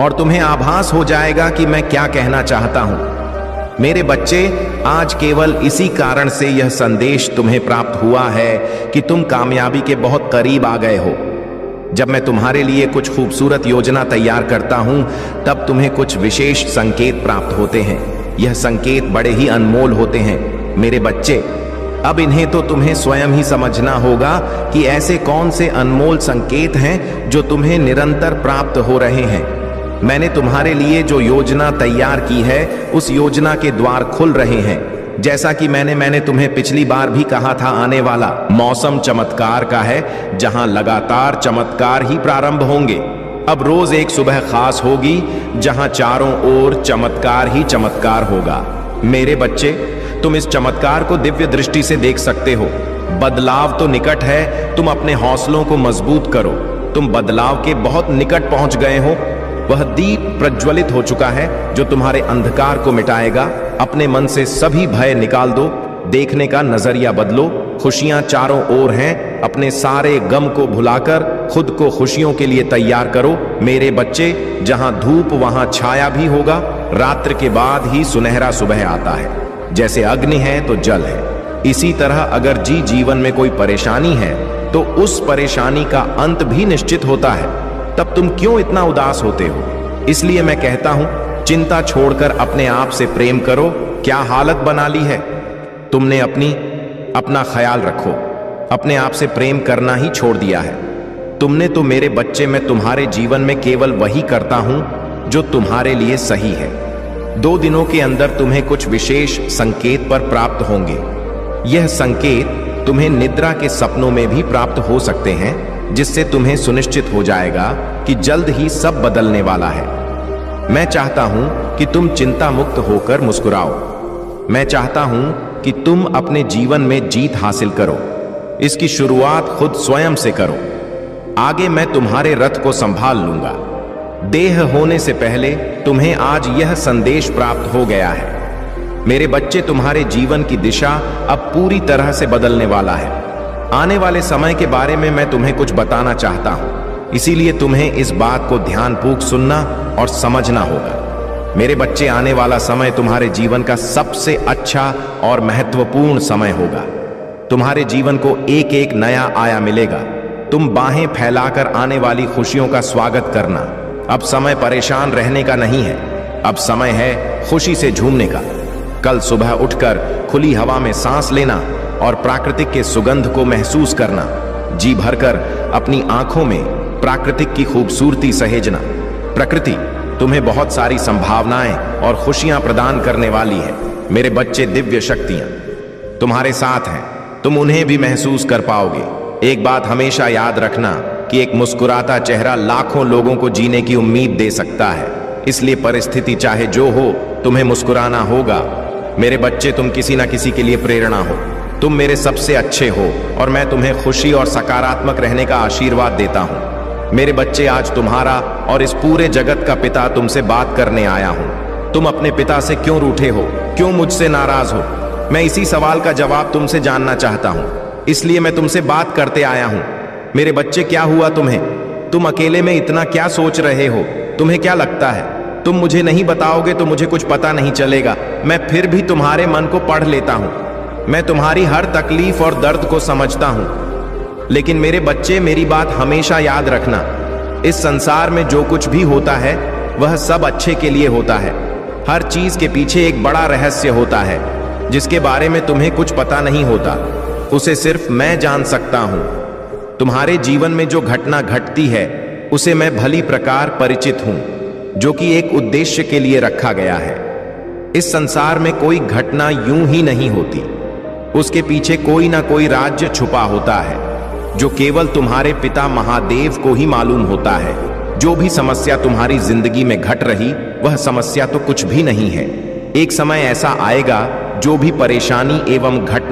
और तुम्हें आभास हो जाएगा कि मैं क्या कहना चाहता हूं। मेरे बच्चे, आज केवल इसी कारण से यह संदेश तुम्हें प्राप्त हुआ है कि तुम कामयाबी के बहुत करीब आ गए हो। जब मैं तुम्हारे लिए कुछ खूबसूरत योजना तैयार करता हूं, तब तुम्हें कुछ विशेष संकेत प्राप्त होते हैं। यह संकेत बड़े ही अनमोल होते हैं। मेरे बच्चे, अब इन्हें तो तुम्हें स्वयं ही समझना होगा कि ऐसे कौन से अनमोल संकेत हैं जो तुम्हें निरंतर प्राप्त हो रहे हैं। मैंने तुम्हारे लिए जो योजना तैयार की है, उस योजना के द्वार खुल रहे हैं। जैसा कि मैंने तुम्हें पिछली बार भी कहा था, आने वाला मौसम चमत्कार का है, जहां लगातार चमत्कार ही प्रारंभ होंगे। अब रोज एक सुबह खास होगी जहां चारों ओर चमत्कार ही चमत्कार होगा। मेरे बच्चे, तुम इस चमत्कार को दिव्य दृष्टि से देख सकते हो। बदलाव तो निकट है, तुम अपने हौसलों को मजबूत करो। तुम बदलाव के बहुत निकट पहुंच गए हो। वह दीप प्रज्वलित हो चुका है जो तुम्हारे अंधकार को मिटाएगा। अपने मन से सभी भय निकाल दो, देखने का नजरिया बदलो। खुशियां चारों ओर हैं। अपने सारे गम को भुलाकर खुद को खुशियों के लिए तैयार करो। मेरे बच्चे, जहां धूप वहां छाया भी होगा। रात्र के बाद ही सुनहरा सुबह आता है। जैसे अग्नि है तो जल है, इसी तरह अगर जीवन में कोई परेशानी है तो उस परेशानी का अंत भी निश्चित होता है। तब तुम क्यों इतना उदास होते हो? इसलिए मैं कहता हूं, चिंता छोड़कर अपने आप से प्रेम करो। क्या हालत बना ली है? तुमने अपना ख्याल रखो। अपने आप से प्रेम करना ही छोड़ दिया है तुमने। तो मेरे बच्चे, मैं तुम्हारे जीवन में केवल वही करता हूं जो तुम्हारे लिए सही है। 2 दिनों के अंदर तुम्हें कुछ विशेष संकेत पर प्राप्त होंगे। यह संकेत तुम्हें निद्रा के सपनों में भी प्राप्त हो सकते हैं, जिससे तुम्हें सुनिश्चित हो जाएगा कि जल्द ही सब बदलने वाला है। मैं चाहता हूं कि तुम चिंता मुक्त होकर मुस्कुराओ। मैं चाहता हूं कि तुम अपने जीवन में जीत हासिल करो। इसकी शुरुआत खुद स्वयं से करो। आगे मैं तुम्हारे रथ को संभाल लूंगा। देह होने से पहले तुम्हें आज यह संदेश प्राप्त हो गया है। मेरे बच्चे, तुम्हारे जीवन की दिशा अब पूरी तरह से बदलने वाला है। आने वाले समय के बारे में मैं तुम्हें कुछ बताना चाहता हूं, इसीलिए तुम्हें इस बात को ध्यानपूर्वक सुनना और समझना होगा। मेरे बच्चे, आने वाला समय तुम्हारे जीवन का सबसे अच्छा और महत्वपूर्ण समय होगा। तुम्हारे जीवन को एक एक नया आयाम मिलेगा। तुम बाहें फैलाकर आने वाली खुशियों का स्वागत करना। अब समय परेशान रहने का नहीं है, अब समय है खुशी से झूमने का। कल सुबह उठकर खुली हवा में सांस लेना और प्राकृतिक के सुगंध को महसूस करना, जी भरकर अपनी आंखों में प्राकृतिक की खूबसूरती सहेजना। प्रकृति तुम्हें बहुत सारी संभावनाएं और खुशियां प्रदान करने वाली है। मेरे बच्चे, दिव्य शक्तियां तुम्हारे साथ हैं, तुम उन्हें भी महसूस कर पाओगे। एक बात हमेशा याद रखना कि एक मुस्कुराता चेहरा लाखों लोगों को जीने की उम्मीद दे सकता है। इसलिए परिस्थिति चाहे जो हो, तुम्हें मुस्कुराना होगा। मेरे बच्चे, तुम किसी ना किसी के लिए प्रेरणा हो। तुम मेरे सबसे अच्छे हो और मैं तुम्हें खुशी और सकारात्मक रहने का आशीर्वाद देता हूं। मेरे बच्चे, आज तुम्हारा और इस पूरे जगत का पिता तुमसे बात करने आया हूं। तुम अपने पिता से क्यों रूठे हो, क्यों मुझसे नाराज हो? मैं इसी सवाल का जवाब तुमसे जानना चाहता हूं, इसलिए मैं तुमसे बात करते आया हूं। मेरे बच्चे, क्या हुआ तुम्हें? तुम अकेले में इतना क्या सोच रहे हो? तुम्हें क्या लगता है तुम मुझे नहीं बताओगे तो मुझे कुछ पता नहीं चलेगा? मैं फिर भी तुम्हारे मन को पढ़ लेता हूं। मैं तुम्हारी हर तकलीफ और दर्द को समझता हूं। लेकिन मेरे बच्चे, मेरी बात हमेशा याद रखना, इस संसार में जो कुछ भी होता है वह सब अच्छे के लिए होता है। हर चीज के पीछे एक बड़ा रहस्य होता है जिसके बारे में तुम्हें कुछ पता नहीं होता। उसे सिर्फ मैं जान सकता हूं। तुम्हारे जीवन में जो घटना घटती है उसे मैं भली प्रकार परिचित हूं, जो कि एक उद्देश्य के लिए रखा गया है। इस संसार में कोई घटना यूं ही नहीं होती, उसके पीछे कोई ना कोई राज्य छुपा होता है जो केवल तुम्हारे पिता महादेव को ही मालूम होता है। जो भी समस्या तुम्हारी जिंदगी में घट रही वह समस्या तो कुछ भी नहीं है। एक समय ऐसा आएगा जो भी परेशानी एवं घटना